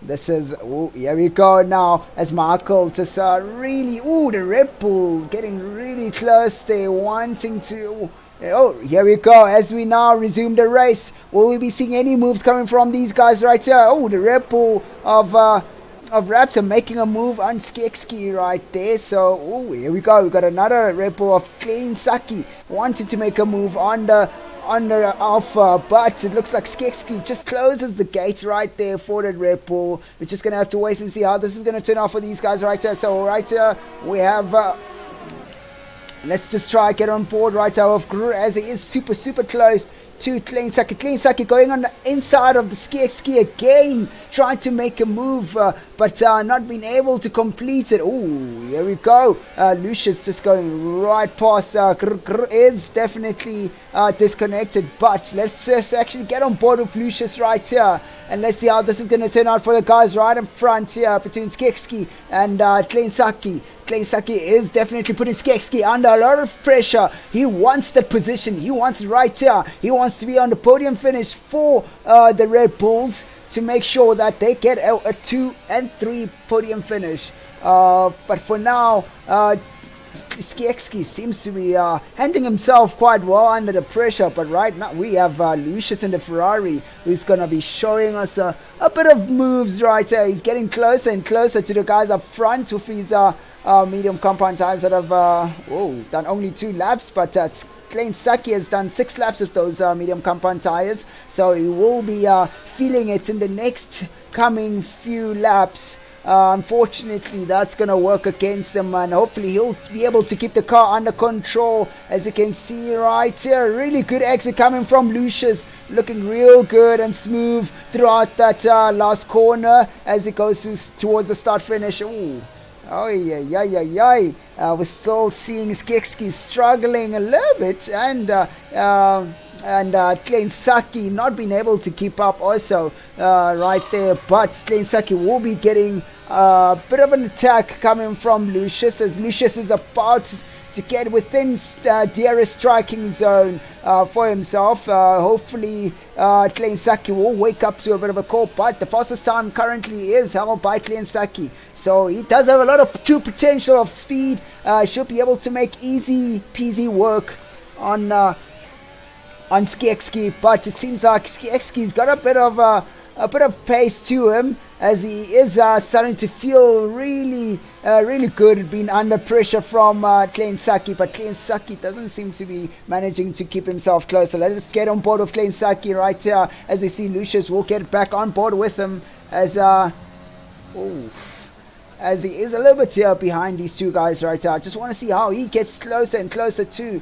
this is, here we go now, as Michael just really, the Red Bull getting really close there, wanting to, Oh, here we go. As we now resume the race, will we be seeing any moves coming from these guys right here? Oh, the Red Bull of Raptor making a move on Skekski right there. So, oh, here we go. We got another Red Bull of Clean Saki wanted to make a move on the Alpha, but it looks like Skekski just closes the gate right there for the Red Bull. We're just gonna have to wait and see how this is gonna turn out for these guys right here. So right here we have let's just try get on board right now of Gru, as he is super close to Clean Saki. Clean Saki going on the inside of the Skekski again, trying to make a move, but not being able to complete it. Oh, here we go. Lucius just going right past. Gru is definitely disconnected, but let's just actually get on board with Lucius right here, and let's see how this is going to turn out for the guys right in front here between Skekski and Clean Saki. Clean Saki is definitely putting Skekski under a lot of pressure. He wants that position. He wants it right here. He wants to be on the podium finish for the Red Bulls to make sure that they get a 2 and 3 podium finish. But for now, Skekski seems to be handling himself quite well under the pressure, but right now we have Lucius in the Ferrari, who's going to be showing us a bit of moves right here. He's getting closer and closer to the guys up front with his medium compound tires that have done only 2 laps, but Clean Saki has done 6 laps with those medium compound tires, so he will be feeling it in the next coming few laps. Unfortunately, that's going to work against him, and hopefully he'll be able to keep the car under control. As you can see right here, really good exit coming from Lucius, looking real good and smooth throughout that last corner as it goes towards the start finish. Ooh. Oh yeah. We're still seeing Skekski struggling a little bit, and Clean Saki not being able to keep up also right there. But Clean Saki will be getting a bit of an attack coming from Lucius, as Lucius is about to get within DRS striking zone for himself. Hopefully Clean Saki will wake up to a bit of a call, but the fastest time currently is held by Clean Saki, so he does have a lot of true potential of speed. Should be able to make easy peasy work on Skekski, but it seems like Skekski's got a bit of pace to him, as he is starting to feel really good being under pressure from Clean Saki, but Clean Saki doesn't seem to be managing to keep himself close. So let's get on board with Clean Saki right here, as we see Lucius will get back on board with him, as he is a little bit here behind these two guys right here. I just want to see how he gets closer and closer to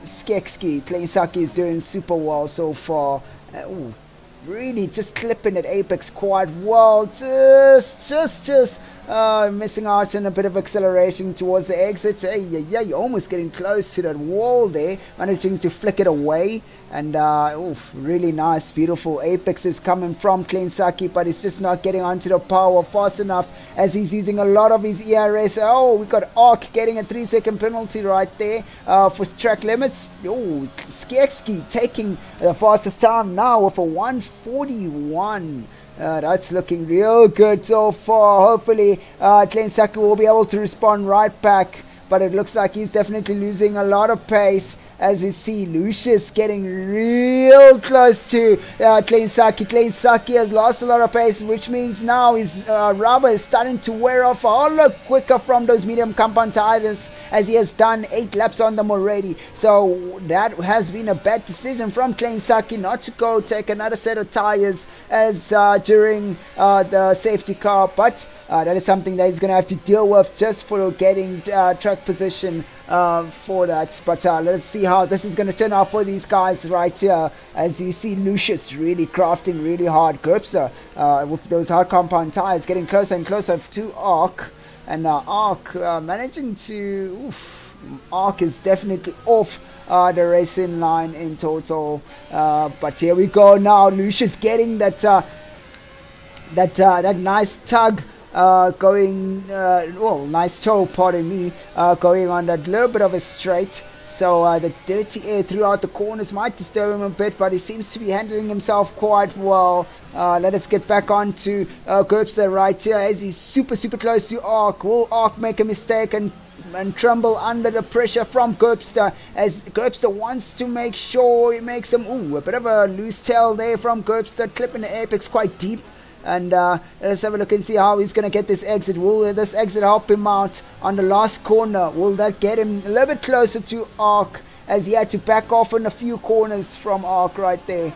Skekski. Clean Saki is doing super well so far. Really just clipping at apex quite well, just missing out on a bit of acceleration towards the exit. Yeah, you're almost getting close to that wall there, managing to flick it away, and really nice, beautiful apex is coming from Clean Saki, but he's just not getting onto the power fast enough, as he's using a lot of his ERS. We got Arc getting a 3-second penalty right there for track limits. Skekski taking the fastest time now with a 1:41. That's looking real good so far. Hopefully Clean Saki will be able to respond right back, but it looks like he's definitely losing a lot of pace, as you see Lucius getting real close to Clean Saki. Clean Saki has lost a lot of pace, which means now his rubber is starting to wear off a whole lot quicker from those medium compound tires, as he has done 8 laps on them already. So that has been a bad decision from Clean Saki not to go take another set of tires as during the safety car, but that is something that he's going to have to deal with just for getting track position for that. But let's see how this is going to turn out for these guys right here, as you see Lucius really crafting really hard grips with those hard compound tires, getting closer and closer to Arc, and Arc managing to Arc is definitely off the racing line in total, but here we go now. Lucius getting that nice tug going, nice toe, pardon me, going on that little bit of a straight. So the dirty air throughout the corners might disturb him a bit, but he seems to be handling himself quite well. Let us get back on to Gerbster right here, as he's super close to Arc. Will Arc make a mistake and and tremble under the pressure from Gerbster, as Gerbster wants to make sure he makes some, a bit of a loose tail there from Gerbster, clipping the apex quite deep. And let's have a look and see how he's going to get this exit. Will this exit help him out on the last corner? Will that get him a little bit closer to Ark, as he had to back off in a few corners from Ark right there?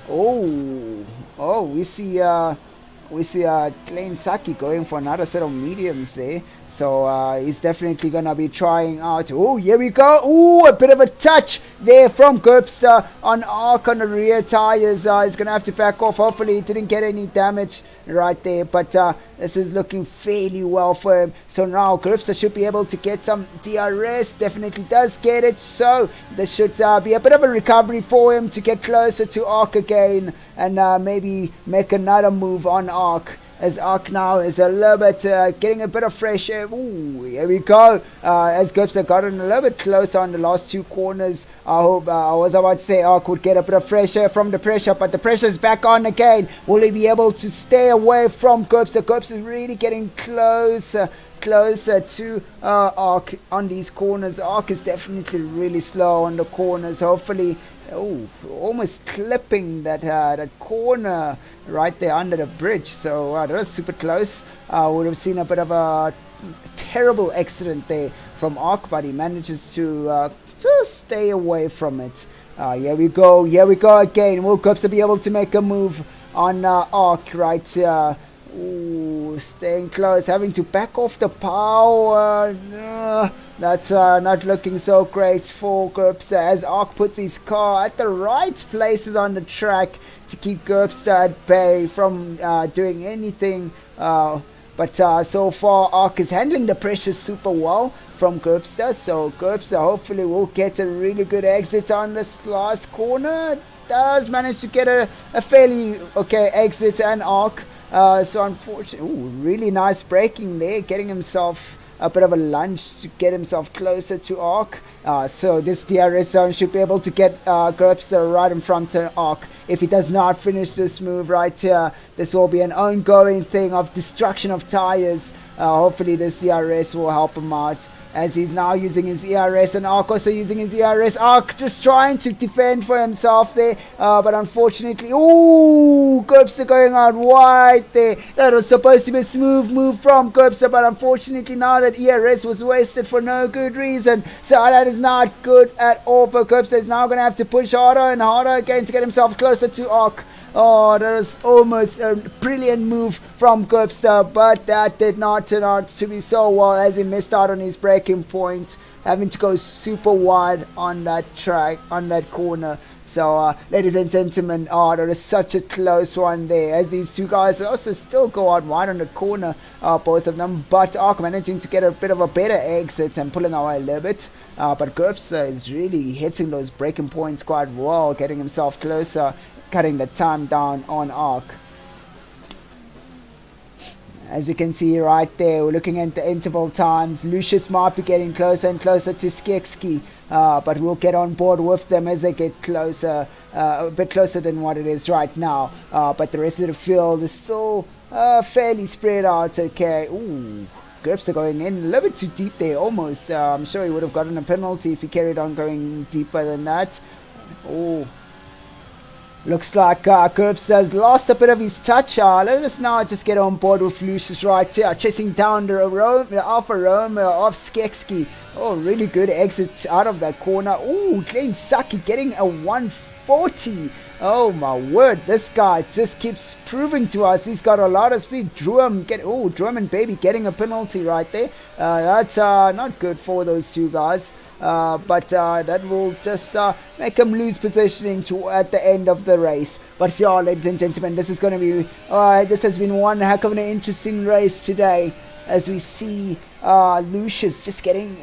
We see Klein Saki going for another set of mediums there. So he's definitely going to be trying out. Here we go. A bit of a touch there from Gerbster on Ark on the rear tires. He's going to have to back off. Hopefully he didn't get any damage right there. But this is looking fairly well for him. So now Gerbster should be able to get some DRS. Definitely does get it. So this should be a bit of a recovery for him to get closer to Ark again. And maybe make another move on Ark, as Ark now is a little bit getting a bit of fresh air. Here we go. As Gerbster got in a little bit closer on the last two corners. I was about to say Ark would get a bit of fresh air from the pressure, but the pressure's back on again. Will he be able to stay away from Gerbster? Gerbster's really getting closer to Ark on these corners. Ark is definitely really slow on the corners. Hopefully, almost clipping that corner right there under the bridge. So that was super close. Would have seen a bit of a terrible accident there from Ark, but he manages to just stay away from it. Here we go again. Will Gerbster be able to make a move on Ark right here? Staying close, having to back off the power. That's not looking so great for Gerbster, as Ark puts his car at the right places on the track to keep Gerbster at bay from doing anything. But so far Ark is handling the pressure super well from Gerbster. So Gerbster hopefully will get a really good exit on this last corner. Does manage to get a fairly okay exit, and Ark. So unfortunately, really nice braking there, getting himself a bit of a lunge to get himself closer to Ark. So this DRS zone should be able to get Gerbster right in front of Ark. If he does not finish this move right here, this will be an ongoing thing of destruction of tires. Hopefully this DRS will help him out, as he's now using his ERS, and Ark also using his ERS. Ark just trying to defend for himself there, but unfortunately, Gerbster going out wide there. That was supposed to be a smooth move from Gerbster, but unfortunately now that ERS was wasted for no good reason. So that is not good at all for Gerbster. He's now going to have to push harder and harder again to get himself closer to Ark. That was almost a brilliant move from Gerbster, but that did not turn out to be so well, as he missed out on his braking point, having to go super wide on that track, on that corner. So, ladies and gentlemen, that is such a close one there, as these two guys also still go out wide on the corner, both of them, but Ark managing to get a bit of a better exit and pulling away a little bit. But Gerbster is really hitting those braking points quite well, getting himself closer, cutting the time down on Ark. As you can see right there, we're looking at the interval times. Lucius might be getting closer and closer to Skekski, but we'll get on board with them as they get closer, a bit closer than what it is right now. But the rest of the field is still fairly spread out. Okay, Gerbster going in a little bit too deep there, almost. I'm sure he would have gotten a penalty if he carried on going deeper than that. Looks like Gerbster has lost a bit of his touch. Let us now just get on board with Lucius right here, chasing down the Alfa Romeo of Skekski. Really good exit out of that corner. Klein Saki getting a 140. Oh my word, this guy just keeps proving to us he's got a lot of speed. Drum and Baby getting a penalty right there. That's not good for those two guys. But that will just make him lose positioning at the end of the race. But yeah, ladies and gentlemen, this is going to be this has been one heck of an interesting race today, as we see Lucius just getting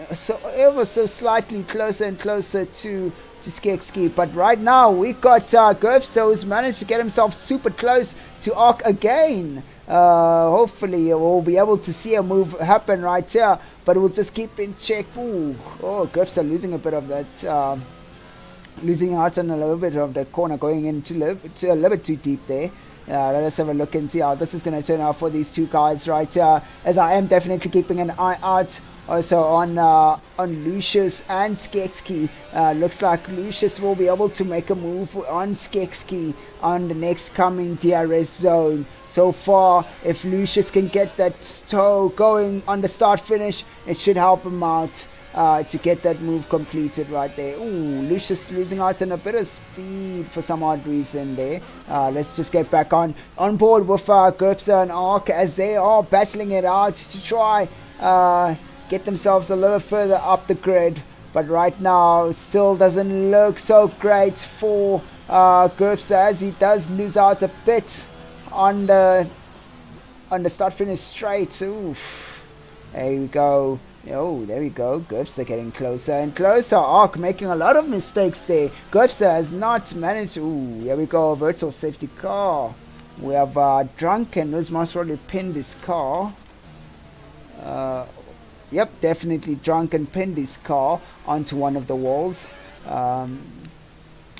ever so slightly closer and closer to Skekski. But right now we got Gerbster, who's managed to get himself super close to Ark again. Hopefully we'll be able to see a move happen right here, but we'll just keep in check. Gerbster losing a bit of that, losing out on a little bit of the corner, going into a little bit too deep there. Let us have a look and see how this is going to turn out for these two guys right here, as I am definitely keeping an eye out also on Lucius and Skekski. Looks like Lucius will be able to make a move on Skekski on the next coming DRS zone. So far, if Lucius can get that toe going on the start finish, it should help him out to get that move completed right there. Ooh, Lucius losing out on a bit of speed for some odd reason there. Let's just get back on board with Gerpsa and Ark as they are battling it out to try get themselves a little further up the grid. But right now, still doesn't look so great for Gerpsa as he does lose out a bit on the start finish straight. Oof. There we go. Oh, there we go. Gerpsa getting closer and closer. Ark making a lot of mistakes there. Gerpsa has not managed. Ooh, here we go. Virtual safety car. We have Drunken, who's most probably pinned his car. Yep, definitely Drunken pinned his car onto one of the walls.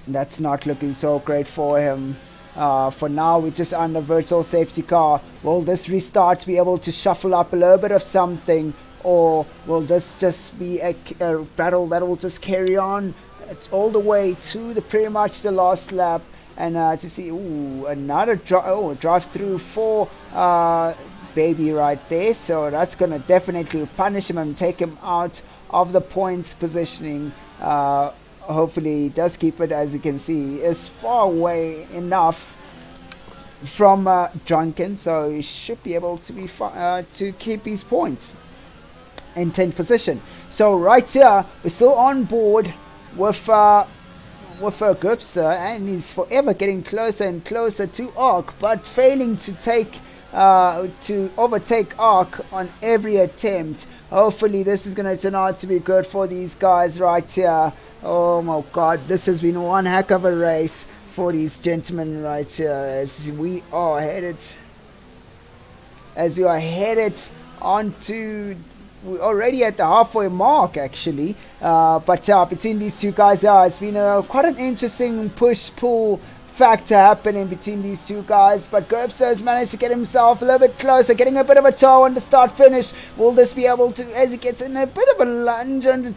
That's not looking so great for him. For now, we're just under virtual safety car. Will this restart be able to shuffle up a little bit of something? Or will this just be a battle that will just carry on all the way to pretty much the last lap? And to see, ooh, another drive through for Baby right there. So that's going to definitely punish him and take him out of the points positioning. Hopefully he does keep it. As you can see, he is far away enough from Drunken, so he should be able to to keep his points in 10th position. So right here, we're still on board with Gerpsa, and he's forever getting closer and closer to Ark, but failing to overtake Ark on every attempt. Hopefully this is going to turn out to be good for these guys right here. Oh my god, this has been one heck of a race for these gentlemen right here, as we are headed onto, we're already at the halfway mark actually, but between these two guys, it's been quite an interesting push-pull factor happening between these two guys. But Gerpsa has managed to get himself a little bit closer, getting a bit of a toe on the start finish. Will this be able to, as he gets in a bit of a lunge under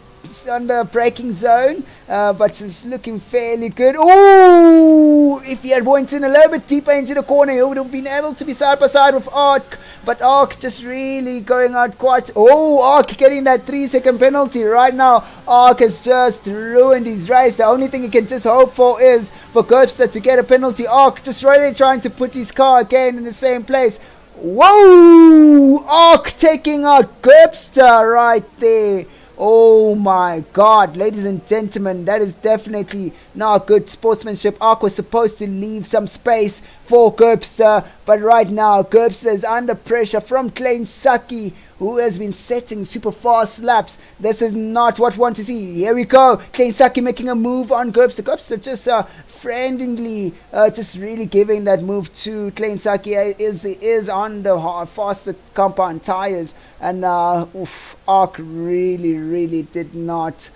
braking zone, but it's looking fairly good. Oh, if he had went in a little bit deeper into the corner, he would have been able to be side by side with Ark, but Ark just really going out quite. Ark getting that 3-second penalty right now. Ark has just ruined his race. The only thing he can just hope for is for Gerpsa to get a penalty. Ark just really trying to put his car again in the same place. Whoa, Ark taking out Gerpsa right there. Oh my god, ladies and gentlemen, that is definitely not good sportsmanship. Ark was supposed to leave some space for Gerpsa, but right now Gerpsa is under pressure from Klein Saki, who has been setting super fast laps. This is not what we want to see. Here we go, Klein Saki making a move on Gerpsa. Gerpsa just friendly, just really giving that move to Klein Saki. Is on the faster compound tires, and Ark really did not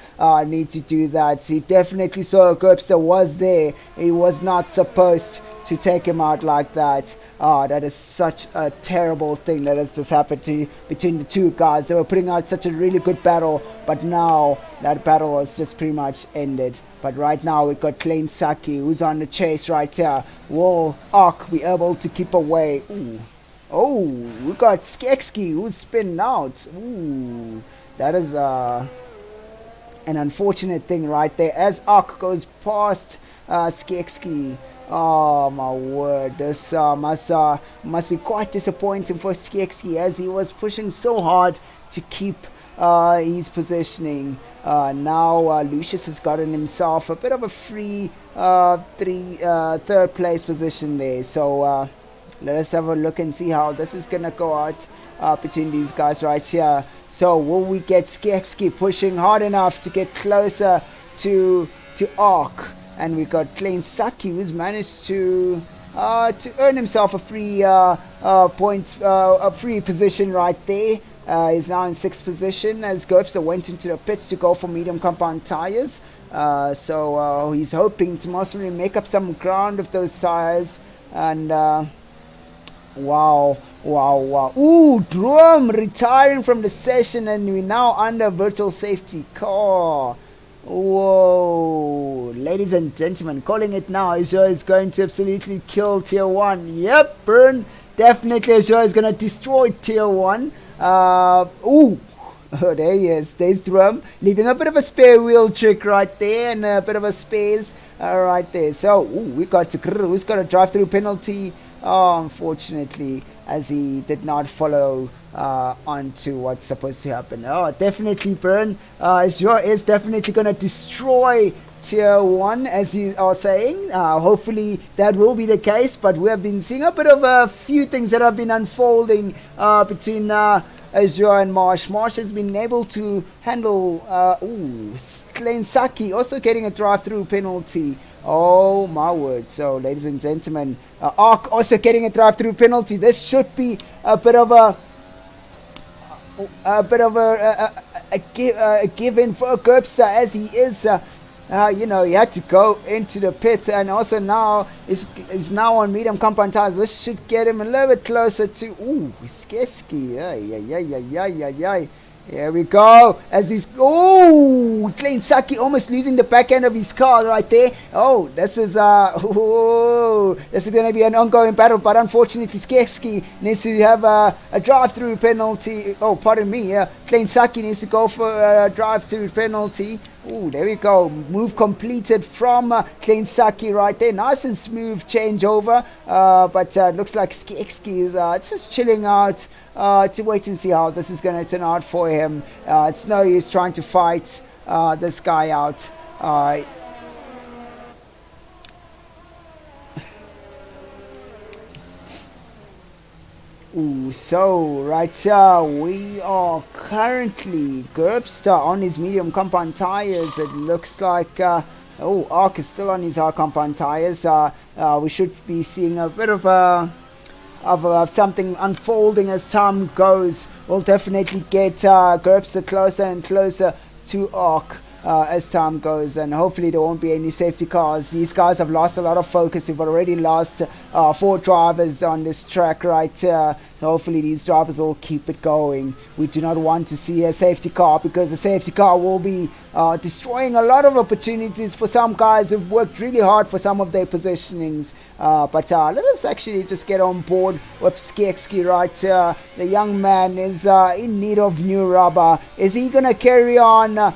need to do that. He definitely saw Gerpsa was there. He was not supposed to take him out like that. That is such a terrible thing that has just happened between the two guys. They were putting out such a really good battle, but now that battle has just pretty much ended. But right now we've got Klein Saki, who's on the chase right here. Will Ark be able to keep away? Ooh. Oh, we got Skekski, who's spinning out. Ooh, that is an unfortunate thing right there, as Ark goes past Skekski. Oh my word, this must be quite disappointing for Skekski, as he was pushing so hard to keep his positioning. Now Lucius has gotten himself a bit of a free third place position there. So let us have a look and see how this is gonna go out between these guys right here. So will we get Skekski pushing hard enough to get closer to Ark? And we got Klein Saki, who's managed to earn himself a free a free position right there. He's now in 6th position, as Gerpsa went into the pits to go for medium compound tires. So he's hoping to mostly make up some ground with those tires. And wow, Wow, wow. Ooh, Drum retiring from the session, and we're now under virtual safety car. Whoa, ladies and gentlemen, calling it now. Azure is going to absolutely kill Tier 1. Yep, Burn. Definitely Azure is going to destroy Tier 1. Ooh. Oh, there he is. There's Drum, leaving a bit of a spare wheel trick right there, and a bit of a space right there. So, who's got a drive-through penalty. Oh, unfortunately, as he did not follow on to what's supposed to happen. Oh, definitely Burn. Azure is definitely going to destroy Tier 1, as you are saying. Hopefully that will be the case, but we have been seeing a bit of a few things that have been unfolding between Azure and Marsh. Marsh has been able to handle Klein Saki also getting a drive-through penalty. Oh my word. So ladies and gentlemen, Ark also getting a drive-through penalty. This should be a bit of a give in for Gerbster, as he is he had to go into the pit, and also now is now on medium compound tires. This should get him a little bit closer to Skeski. Yeah. Here we go. As he's Klein Saki almost losing the back end of his car right there. This is going to be an ongoing battle, but unfortunately Skeski needs to have a drive-through penalty. Pardon me. Klein Saki needs to go for a drive-through penalty. There we go. Move completed from Klein Saki right there. Nice and smooth changeover. But looks like Skeski is just chilling out to wait and see how this is going to turn out for him. It's no use trying to fight this guy out. So right we are currently Gerbster on his medium compound tires. It looks like Ark is still on his hard compound tires. We should be seeing a bit of something unfolding as time goes. We'll definitely get Gerbster closer and closer to Ark as time goes, and hopefully there won't be any safety cars. These guys have lost a lot of focus. We've already lost 4 drivers on this track right here. So hopefully these drivers will keep it going. We do not want to see a safety car, because the safety car will be destroying a lot of opportunities for some guys who've worked really hard for some of their positionings. But let us actually just get on board with Skeski right here. The young man is in need of new rubber. Is he going to carry on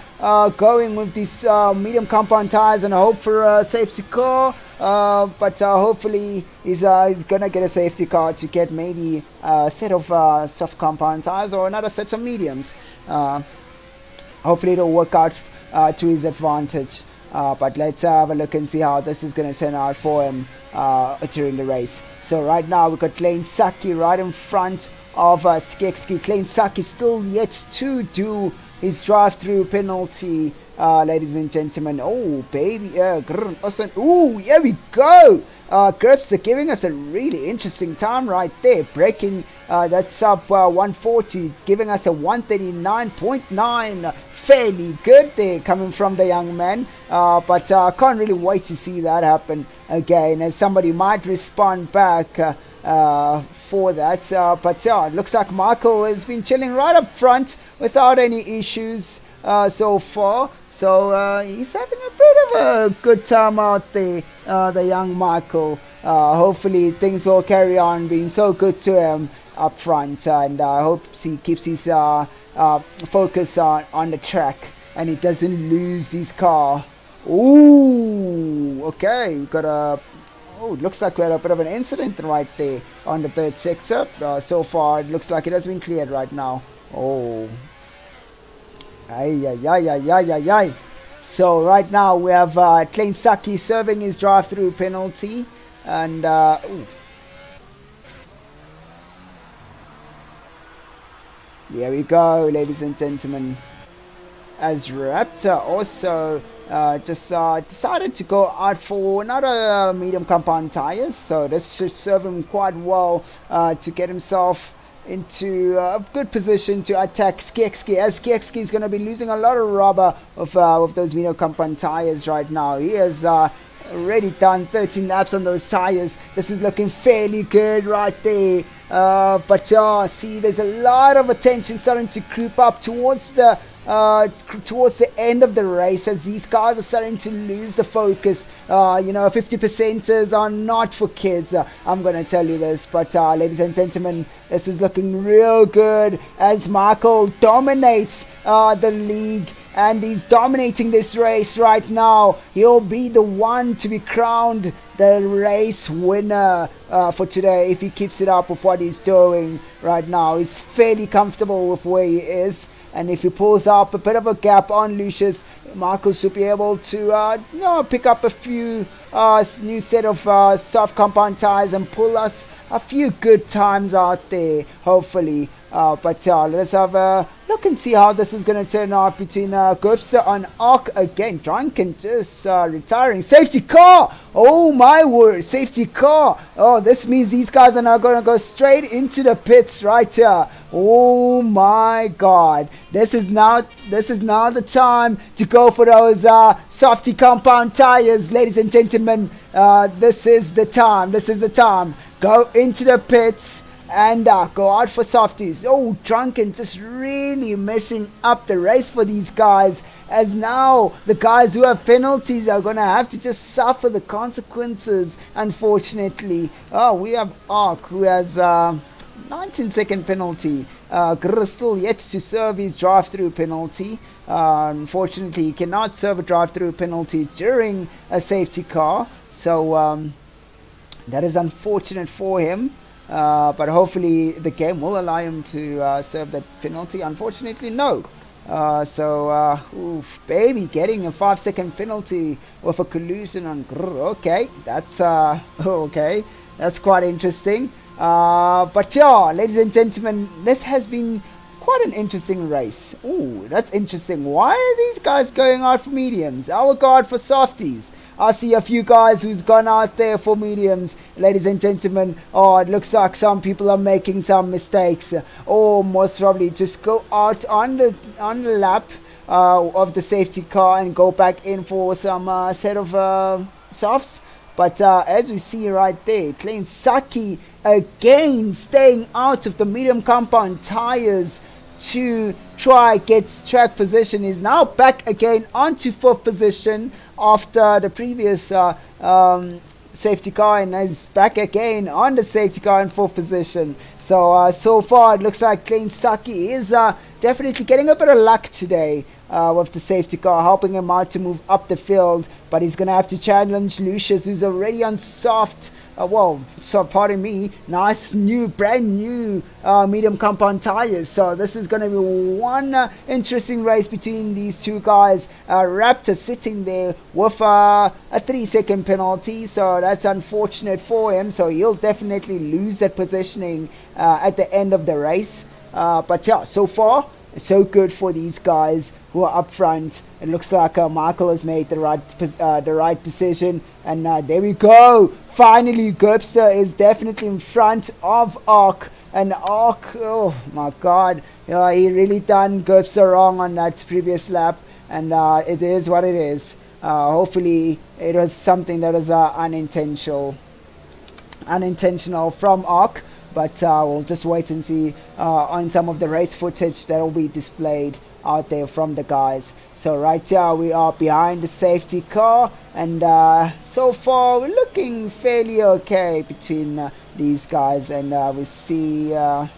going with these medium compound tires and hope for a safety car? But hopefully he's gonna get a safety car to get maybe a set of soft compound tires or another set of mediums. Hopefully it'll work out to his advantage. But let's have a look and see how this is gonna turn out for him during the race. So right now we've got Klein Saki right in front of Skeski. Klein Saki still yet to do his drive-through penalty, ladies and gentlemen. Baby. Awesome. Here we go. Gerbster giving us a really interesting time right there. Breaking that sub 140, giving us a 139.9. Fairly good there coming from the young man. But I can't really wait to see that happen again, as somebody might respond back for that. But it looks like Michael has been chilling right up front without any issues so far. So he's having a bit of a good time out there, the young Michael. Hopefully things will carry on being so good to him up front, and I hope he keeps his focus on the track and he doesn't lose his car. Okay, we got a looks like we had a bit of an incident right there on the third sector. So far it looks like it has been cleared right now. So right now we have Klein Saki serving his drive-through penalty, and here we go, ladies and gentlemen, as Raptor also just decided to go out for another medium compound tires. So this should serve him quite well to get himself into a good position to attack Skeski, as Skeski is going to be losing a lot of rubber with those medium compound tires right now. He is already done 13 laps on those tires. This is looking fairly good right there. But see, there's a lot of attention starting to creep up towards the end of the race as these guys are starting to lose the focus. 50%ers are not for kids. I'm going to tell you this. But ladies and gentlemen, this is looking real good as Michael dominates the league. And he's dominating this race right now. He'll be the one to be crowned the race winner for today if he keeps it up with what he's doing right now. He's fairly comfortable with where he is. And if he pulls up a bit of a gap on Lucius, Michael should be able to pick up a few new set of soft compound tires and pull us a few good times out there, hopefully. But let's have a look and see how this is going to turn out between Gupsta and Ark again. Drunken just retiring. Safety car! Oh my word, safety car! Oh, this means these guys are now going to go straight into the pits right here. Oh my god. This is now the time to go for those softy compound tires, ladies and gentlemen. This is the time. Go into the pits and go out for softies. Oh, Drunken just really messing up the race for these guys, as now the guys who have penalties are going to have to just suffer the consequences, unfortunately. Oh, we have Ark who has 19-second penalty. Grr still yet to serve his drive-through penalty. Unfortunately, he cannot serve a drive-through penalty during a safety car. So that is unfortunate for him. But hopefully the game will allow him to serve that penalty. Unfortunately, no. Baby getting a 5-second penalty with a collision on Grr. Okay, that's okay. That's quite interesting. But yeah, ladies and gentlemen, this has been quite an interesting race. Ooh, that's interesting. Why are these guys going out for mediums? Our guard for softies. I see a few guys who's gone out there for mediums, ladies and gentlemen. Oh, it looks like some people are making some mistakes. Or most probably just go out on the lap of the safety car and go back in for some set of softs. But as we see right there, Klein Saki again staying out of the medium compound tires to try get track position. Is now back again onto 4th position after the previous safety car, and is back again on the safety car in 4th position. So far it looks like Klein Saki is definitely getting a bit of luck today with the safety car, helping him out to move up the field. But he's going to have to challenge Lucius, who's already on soft, pardon me, nice brand new medium compound tires. So this is going to be one interesting race between these two guys. Raptor sitting there with a 3-second penalty, so that's unfortunate for him. So he'll definitely lose that positioning at the end of the race. But yeah, so far so good for these guys who are up front. It looks like Michael has made the right decision, and there we go. Finally, Gerbster is definitely in front of Ark, and Ark, oh my god, he really done Gerbster wrong on that previous lap, and it is what it is. Hopefully it was something that was unintentional from Ark. But we'll just wait and see on some of the race footage that will be displayed out there from the guys. So right here we are behind the safety car, and so far we're looking fairly okay between these guys, and we see as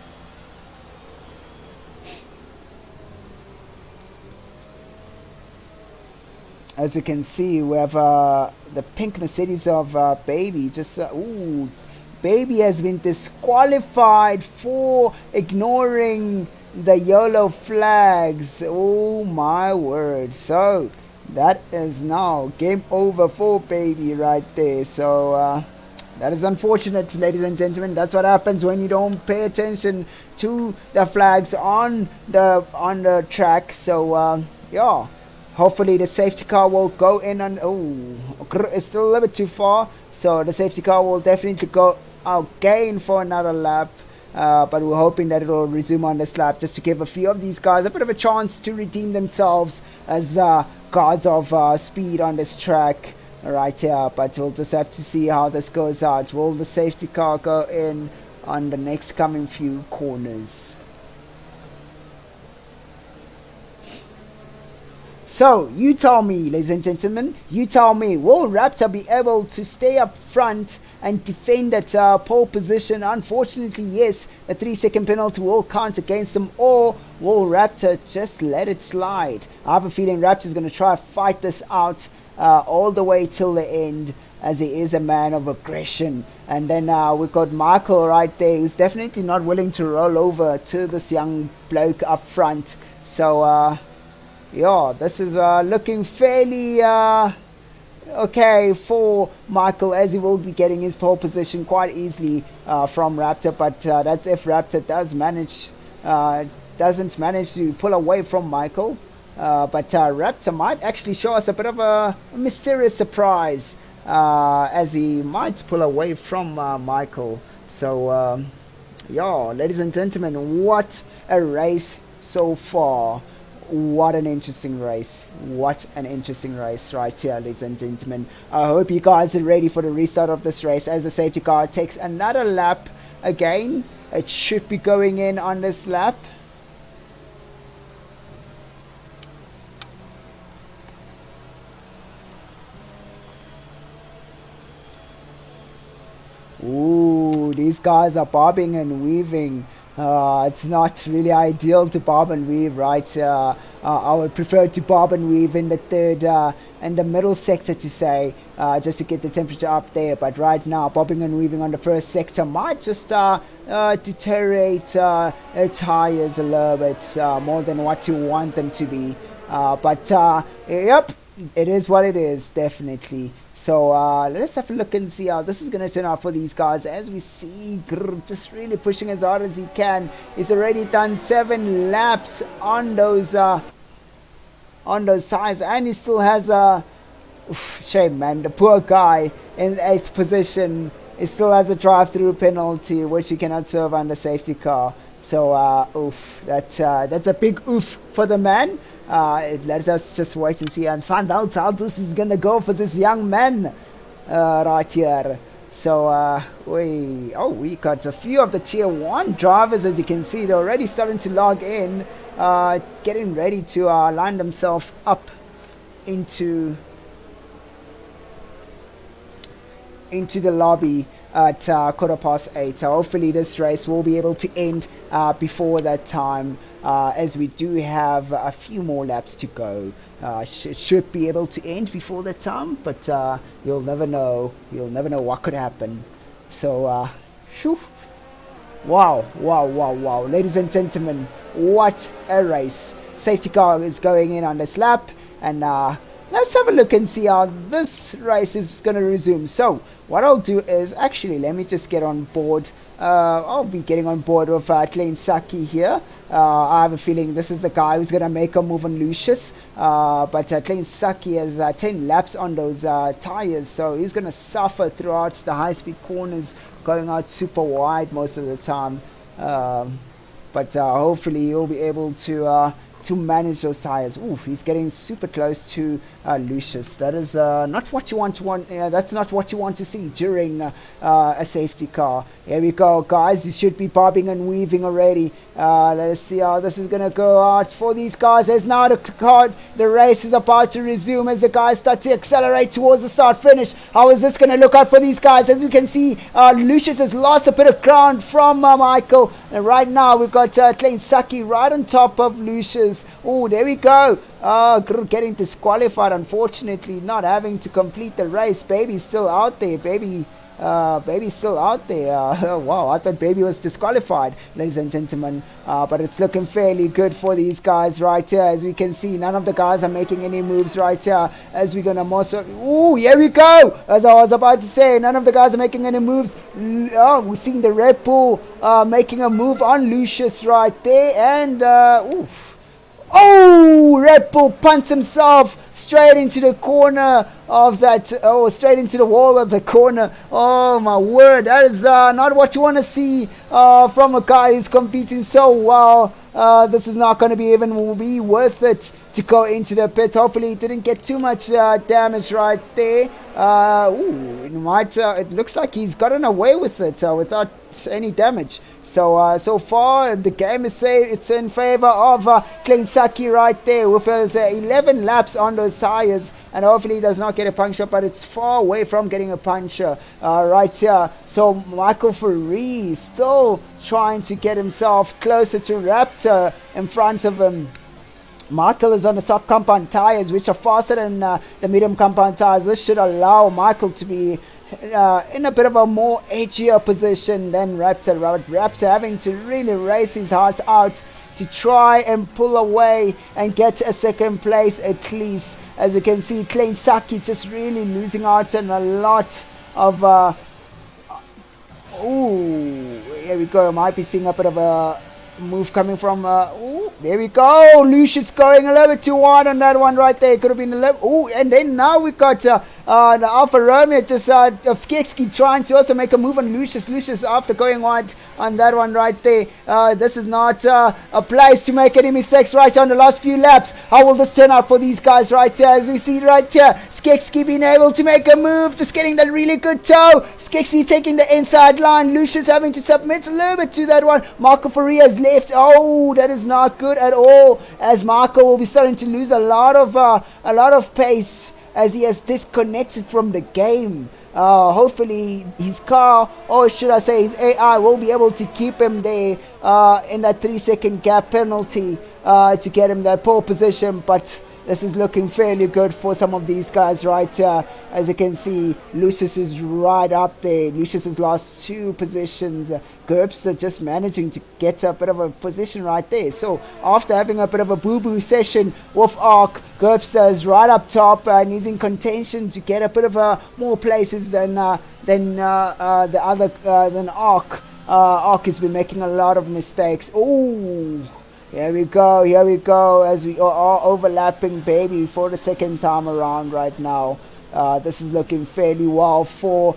you can see, we have the pink Mercedes of Baby. Just Baby has been disqualified for ignoring the yellow flags. Oh my word. So that is now game over for Baby right there. So that is unfortunate, ladies and gentlemen. That's what happens when you don't pay attention to the flags on the track. So yeah, hopefully the safety car will go in on. Oh, it's still a little bit too far. So the safety car will definitely go again for another lap, but we're hoping that it will resume on this lap, just to give a few of these guys a bit of a chance to redeem themselves as guards of speed on this track. right here, but we'll just have to see how this goes out. Will the safety car go in on the next coming few corners? So, you tell me, ladies and gentlemen, you tell me, will Raptor be able to stay up front and defend at pole position? Unfortunately, yes, a 3-second penalty will count against them, or will Raptor just let it slide? I have a feeling Raptor's going to try to fight this out all the way till the end, as he is a man of aggression. And then we've got Michael right there, who's definitely not willing to roll over to this young bloke up front. So, yeah, this is looking fairly okay for Michael, as he will be getting his pole position quite easily from Raptor. But that's if Raptor doesn't manage to pull away from Michael. But Raptor might actually show us a bit of a mysterious surprise, as he might pull away from Michael. So, yeah, ladies and gentlemen, what a race so far. What an interesting race. What an interesting race right here, ladies and gentlemen. I hope you guys are ready for the restart of this race, as the safety car takes another lap again. It should be going in on this lap. Ooh, these guys are bobbing and weaving. It's not really ideal to bob and weave, right? I would prefer to bob and weave in the third and the middle sector, to say, just to get the temperature up there. But right now, bobbing and weaving on the first sector might just deteriorate tires a little bit more than what you want them to be. But yep, it is what it is, definitely. So let's have a look and see how this is going to turn out for these guys. As we see, just really pushing as hard as he can. He's already done 7 laps on those tires, and he still has a shame, man. The poor guy in 8th position, he still has a drive-through penalty, which he cannot serve under safety car. So oof, that's a big oof for the man. Let us just wait and see and find out how this is gonna go for this young man right here. So we got a few of the tier 1 drivers, as you can see. They're already starting to log in, getting ready to line themselves up into the lobby at 8:15. So hopefully this race will be able to end before that time, as we do have a few more laps to go. It should be able to end before that time, but you'll never know. You'll never know what could happen. So, wow, ladies and gentlemen, what a race. Safety car is going in on this lap, and let's have a look and see how this race is going to resume. So what I'll do is, actually, let me just get on board. I'll be getting on board with Klein Saki here. I have a feeling this is the guy who's going to make a move on Lucius. But Klein Saki has 10 laps on those tires, so he's going to suffer throughout the high-speed corners, going out super wide most of the time. But hopefully he'll be able to manage those tires. Oof, he's getting super close to Lucius. That is not what you want. That's not what you want to see during a safety car. Here we go, guys. This should be bobbing and weaving already. Let's see how this is gonna go out for these guys. As now the race is about to resume, as the guys start to accelerate towards the start finish. How is this gonna look out for these guys? As we can see, Lucius has lost a bit of ground from Michael, and right now we've got Klein Saki right on top of Lucius. Oh, there we go. Getting disqualified, unfortunately, not having to complete the race. Baby's still out there. Baby's still out there. Wow, I thought Baby was disqualified, ladies and gentlemen. But it's looking fairly good for these guys right here. As we can see, none of the guys are making any moves right here. As we're gonna ooh, here we go. As I was about to say, none of the guys are making any moves. We're seeing the Red Bull making a move on Lucius right there, and oof. Oh, Red Bull punts himself straight into the corner of that, straight into the wall of the corner. Oh my word, that is not what you want to see from a guy who's competing so well this is not going to be worth it to go into the pit. Hopefully he didn't get too much damage right there. It looks like he's gotten away with it without any damage. So far the game is it's in favor of Klein Saki right there with his 11 laps on those tires, and hopefully he does not get a puncture, but it's far away from getting a puncture right here. So Michael Faree still trying to get himself closer to Raptor in front of him. Michael is on the soft compound tires, which are faster than the medium compound tires. This should allow Michael to be in a bit of a more edgier position than Raptor. Raptor having to really race his heart out to try and pull away and get a second place at least. As you can see, Klein Saki just really losing out on a lot of here we go. Might be seeing a bit of a move coming from there we go. Lucius going a little bit too wide on that one right there. Could have been a little. And then now we got the Alfa Romeo just of Skekski trying to also make a move on Lucius. Lucius after going wide on that one right there. This is not a place to make any mistakes right on the last few laps. How will this turn out for these guys right here? As we see right here, Skekski being able to make a move, just getting that really good toe. Skekski taking the inside line. Lucius having to submit a little bit to that one. Marco Faria has left. Oh, that is not good at all, as Marco will be starting to lose a lot of pace as he has disconnected from the game. Hopefully his car, or should I say his AI, will be able to keep him there in that 3-second gap penalty to get him that pole position. But this is looking fairly good for some of these guys right here. As you can see, Lucius is right up there. Lucius has lost 2 positions. Gerbster just managing to get a bit of a position right there. So after having a bit of a boo-boo session with Arc, Gerbster is right up top and he's in contention to get a bit of more places than Arc. Arc has been making a lot of mistakes. Oh. Here we go, as we are overlapping baby for the second time around right now. This is looking fairly well for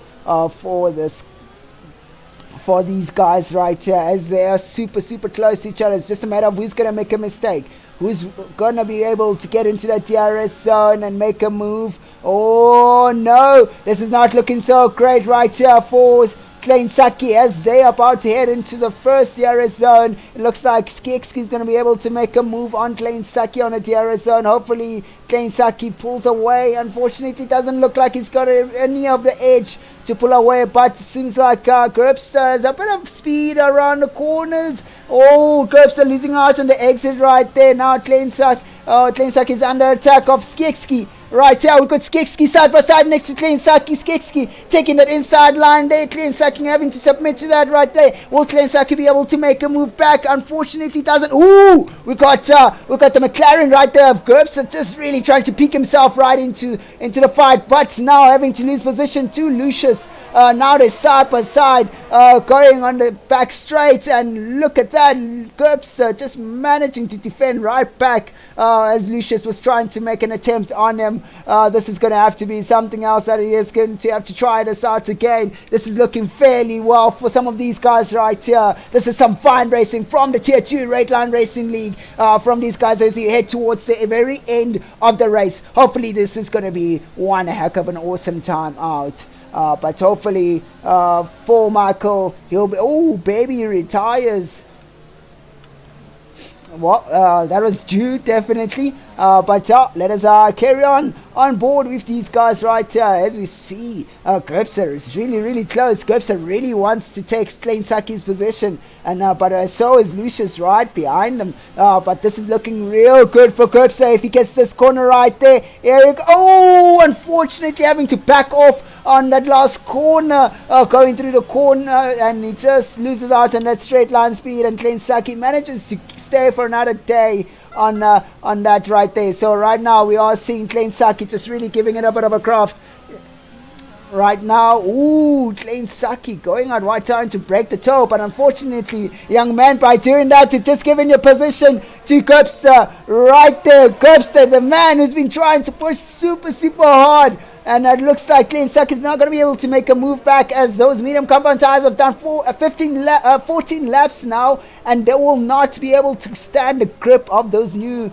these guys right here, as they are super close to each other. It's just a matter of who's going to make a mistake, who's going to be able to get into that DRS zone and make a move. Oh no, this is not looking so great right here for Klein Saki as they are about to head into the first DRS zone. It looks like Skekski is going to be able to make a move on Klein Saki on a DRS zone. Hopefully Klein Saki pulls away. Unfortunately, it doesn't look like he's got any of the edge to pull away, but it seems like Gerbster has a bit of speed around the corners. Oh, Gerbster losing out on the exit right there. Now Klein Saki is under attack of Skekski. Right here, we got Skekski side by side next to Klein Saki. Skekski taking that inside line there. Klein Saki having to submit to that right there. Will Klein Saki be able to make a move back? Unfortunately, doesn't. Ooh, we got the McLaren right there of Gerbster just really trying to peek himself right into the fight, but now having to lose position to Lucius. Now they're side by side, going on the back straight, and look at that, Gerbster just managing to defend right back as Lucius was trying to make an attempt on him. This is going to have to be something else that he is going to have to try this out again. This is looking fairly well for some of these guys right here. This is some fine racing from the Tier 2 Red Line Racing League from these guys as they head towards the very end of the race. Hopefully this is going to be one heck of an awesome time out. But hopefully for Michael, he'll be... Oh, baby retires. Well, that was due, definitely. But let us carry on board with these guys right here. As we see, Gerbster is really close. Gerbster really wants to take Klein Saki's position, and but so is Lucius right behind him. But this is looking real good for Gerbster if he gets this corner right there. Eric, oh, unfortunately having to back off on that last corner, going through the corner, and he just loses out on that straight line speed, and Klein Saki manages to stay for another day on that right there. So right now we are seeing Klein Saki just really giving it a bit of a craft right now. Ooh, Klein Saki going out wide trying to break the toe, but unfortunately, young man, by doing that, you've just given your position to Gupster right there. Gupster, the man who's been trying to push super hard. And it looks like Clean Suck is not going to be able to make a move back, as those medium compound tires have done 14 laps now, and they will not be able to stand the grip of those new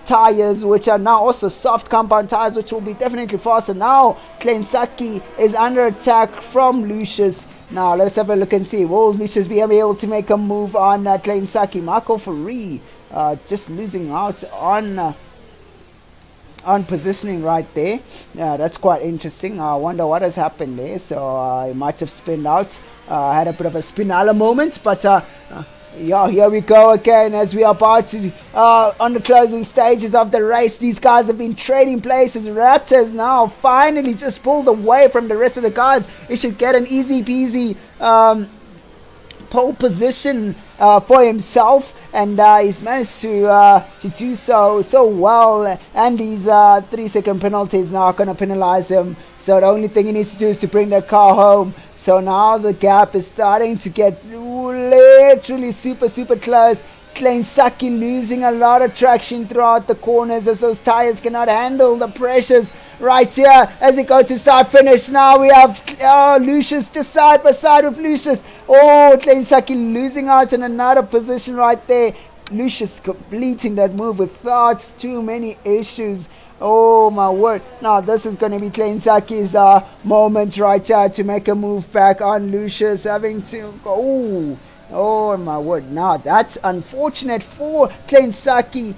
tires, which are now also soft compound tires, which will be definitely faster. Now Clean Sucky is under attack from Lucius. Now let's have a look and see, will Lucius be able to make a move on Clean Sucky? Marco Ferri just losing out on positioning right there. Yeah, that's quite interesting. I wonder what has happened there. So he might have spinned out, had a bit of a spinala moment, but yeah, here we go again as we are about to on the closing stages of the race. These guys have been trading places. Raptors now finally just pulled away from the rest of the guys. He should get an easy peasy pole position for himself, and he's managed to do so well, and these 3-second penalties now going to penalize him. So the only thing he needs to do is to bring the car home. So now the gap is starting to get literally super close. Klein Saki losing a lot of traction throughout the corners as those tires cannot handle the pressures right here as we go to start finish. Now we have Lucius just side by side with Lucius. Oh, Klein Saki losing out in another position right there. Lucius completing that move without too many issues. Oh my word. Now this is going to be Klein Saki's moment right here to make a move back on Lucius, having to go. Oh my word. Now that's unfortunate for Klein Saki.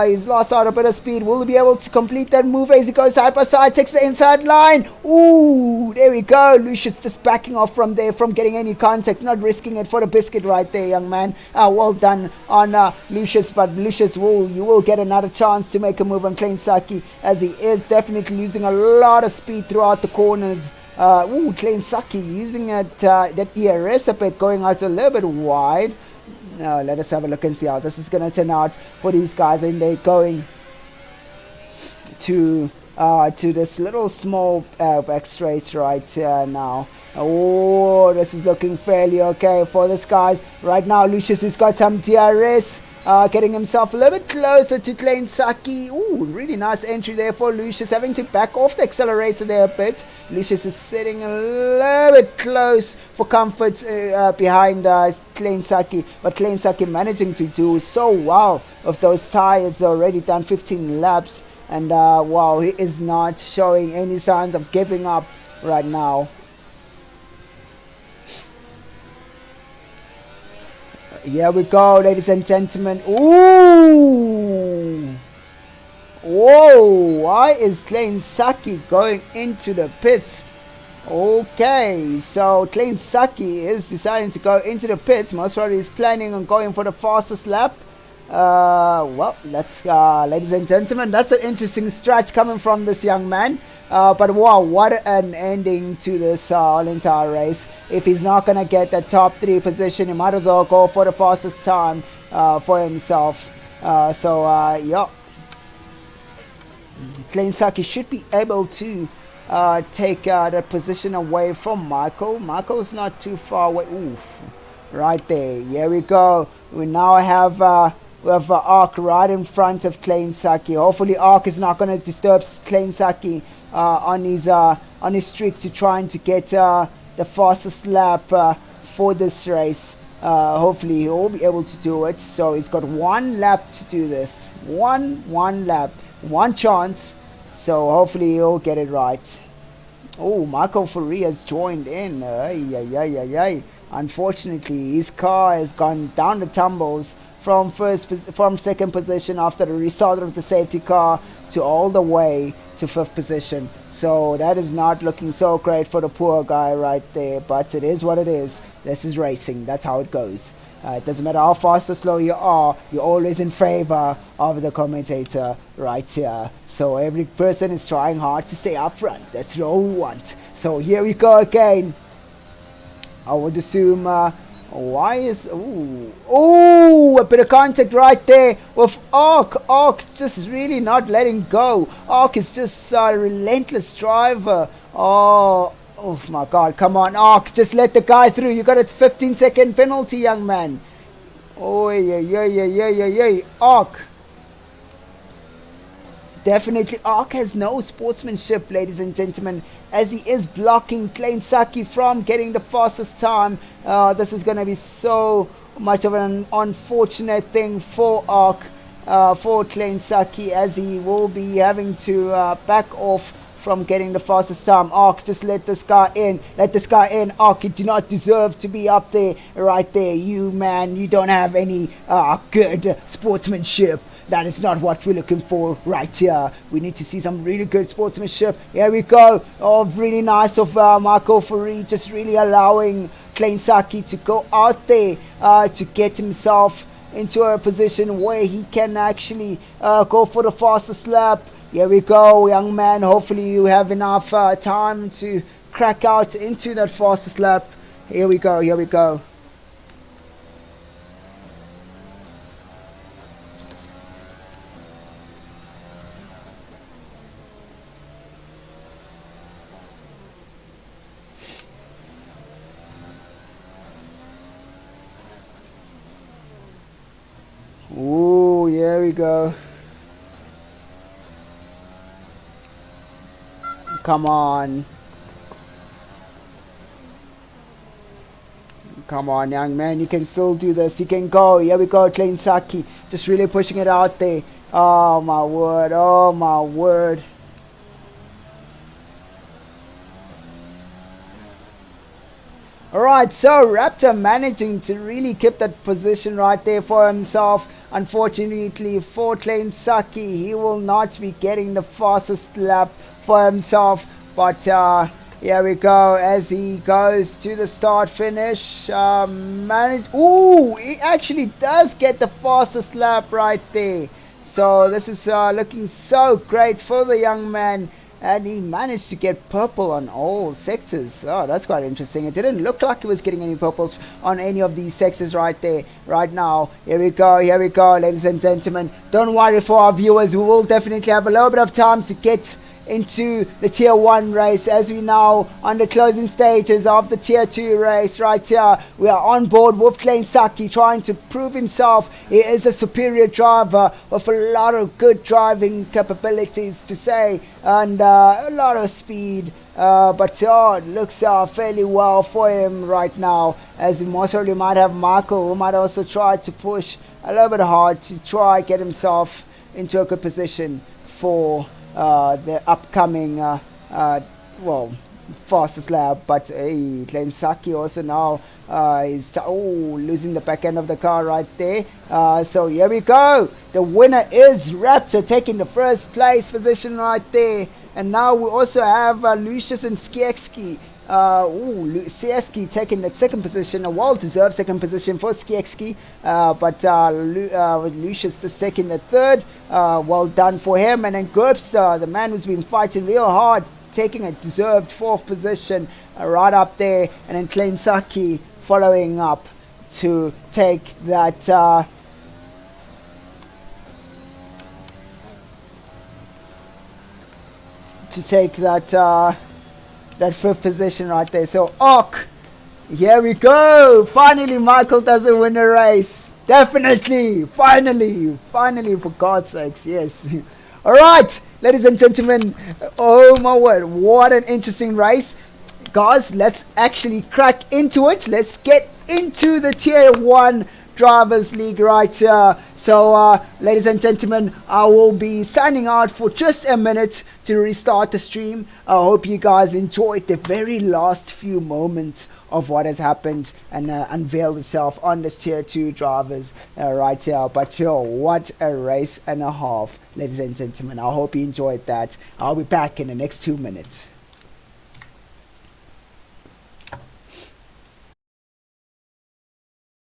He's lost out a bit of speed. Will he be able to complete that move as he goes side by side, takes the inside line? Ooh, there we go. Lucius just backing off from there, from getting any contact, not risking it for the biscuit right there, young man. Well done on Lucius, but Lucius you will get another chance to make a move on Klein Saki, as he is definitely losing a lot of speed throughout the corners. Klein Saki using that ERS a bit, going out a little bit wide. Let us have a look and see how this is going to turn out for these guys. And they're going to this little small back straight right here now. Oh, this is looking fairly okay for this guys. Right now, Lucius has got some DRS. Getting himself a little bit closer to Klein Saki. Ooh, really nice entry there for Lucius, having to back off the accelerator there a bit. Lucius is sitting a little bit close for comfort behind Klein Saki, but Klein Saki managing to do so well with those tires. Already done 15 laps, and wow, he is not showing any signs of giving up right now. Here we go, ladies and gentlemen. Ooh! Whoa! Why is Klein Saki going into the pits? Okay, so Klein Saki is deciding to go into the pits. Most probably he's planning on going for the fastest lap. Well, that's ladies and gentlemen, that's an interesting stretch coming from this young man. But wow, what an ending to this entire race. If he's not going to get the top 3 position, he might as well go for the fastest time for himself. Yeah. Klein Saki should be able to take the position away from Michael. Michael's not too far away. Oof. Right there. Here we go. We now have... we have Ark right in front of Klein Saki. Hopefully Ark is not going to disturb Klein Saki on his streak to trying to get the fastest lap for this race. Hopefully he'll be able to do it. So he's got 1 lap to do this. One lap, 1 chance. So hopefully he'll get it right. Oh, Michael Ferri has joined in. Unfortunately, his car has gone down the tumbles from second position after the restart of the safety car to all the way to 5th position. So that is not looking so great for the poor guy right there, but it is what it is. This is racing. That's how it goes. It doesn't matter how fast or slow you are, you're always in favor of the commentator right here. So every person is trying hard to stay up front. That's all we want. So here we go again. I would assume why is a bit of contact right there with Ark. Ark just really not letting go. Ark is just a relentless driver. Oh my god, come on Ark, just let the guy through. You got a 15-second penalty, young man. Oh, yeah. Ark. Definitely, Ark has no sportsmanship, ladies and gentlemen, as he is blocking Klein Saki from getting the fastest time. This is going to be so much of an unfortunate thing for Ark, for Klein Saki, as he will be having to back off from getting the fastest time. Ark, just let this guy in. Let this guy in. Ark, you do not deserve to be up there, right there. You, man, you don't have any good sportsmanship. That is not what we're looking for right here. We need to see some really good sportsmanship. Here we go. Oh, really nice of Marco Furi, just really allowing Klein Saki to go out there to get himself into a position where he can actually go for the fastest lap. Here we go, young man. Hopefully you have enough time to crack out into that fastest lap. Here we go. Ooh, here we go. Come on. Come on, young man. You can still do this. You can go. Here we go, Klein Saki. Just really pushing it out there. Oh, my word. Oh, my word. Alright, so Raptor managing to really keep that position right there for himself. Unfortunately for Klein Saki, he will not be getting the fastest lap for himself. But here we go as he goes to the start finish. Ooh, he actually does get the fastest lap right there. So this is looking so great for the young man. And he managed to get purple on all sectors. Oh, that's quite interesting. It didn't look like he was getting any purples on any of these sectors right there, right now. Here we go, ladies and gentlemen. Don't worry for our viewers. We will definitely have a little bit of time to get into the tier 1 race as we now on the closing stages of the tier 2 race right here. We are on board with Klein Saki, trying to prove himself. He is a superior driver with a lot of good driving capabilities to say, and a lot of speed, but it looks fairly well for him right now, as he most probably might have Michael, who might also try to push a little bit hard to try get himself into a good position for the upcoming fastest lap. But hey, Klein Saki also now is losing the back end of the car right there. So here we go. The winner is Raptor, taking the first place position right there. And now we also have Lucius and Skiekski. Sieski taking the second position, a well-deserved second position for Skiekski, but Lucius just taking the third. Well done for him. And then Gerbs, the man who's been fighting real hard, taking a deserved fourth position right up there. And then Klein Saki following up to take that that fifth position right there. So Ark, here we go. Finally Michael doesn't win a race. Definitely, finally, for God's sakes, yes. Alright, ladies and gentlemen, oh my word, what an interesting race. Guys, let's actually crack into it. Let's get into the tier 1 Drivers League right here. So ladies and gentlemen, I will be signing out for just a minute to restart the stream. I hope you guys enjoyed the very last few moments of what has happened and unveiled itself on this tier 2 drivers right here. But what a race and a half, ladies and gentlemen. I hope you enjoyed that. I'll be back in the next 2 minutes.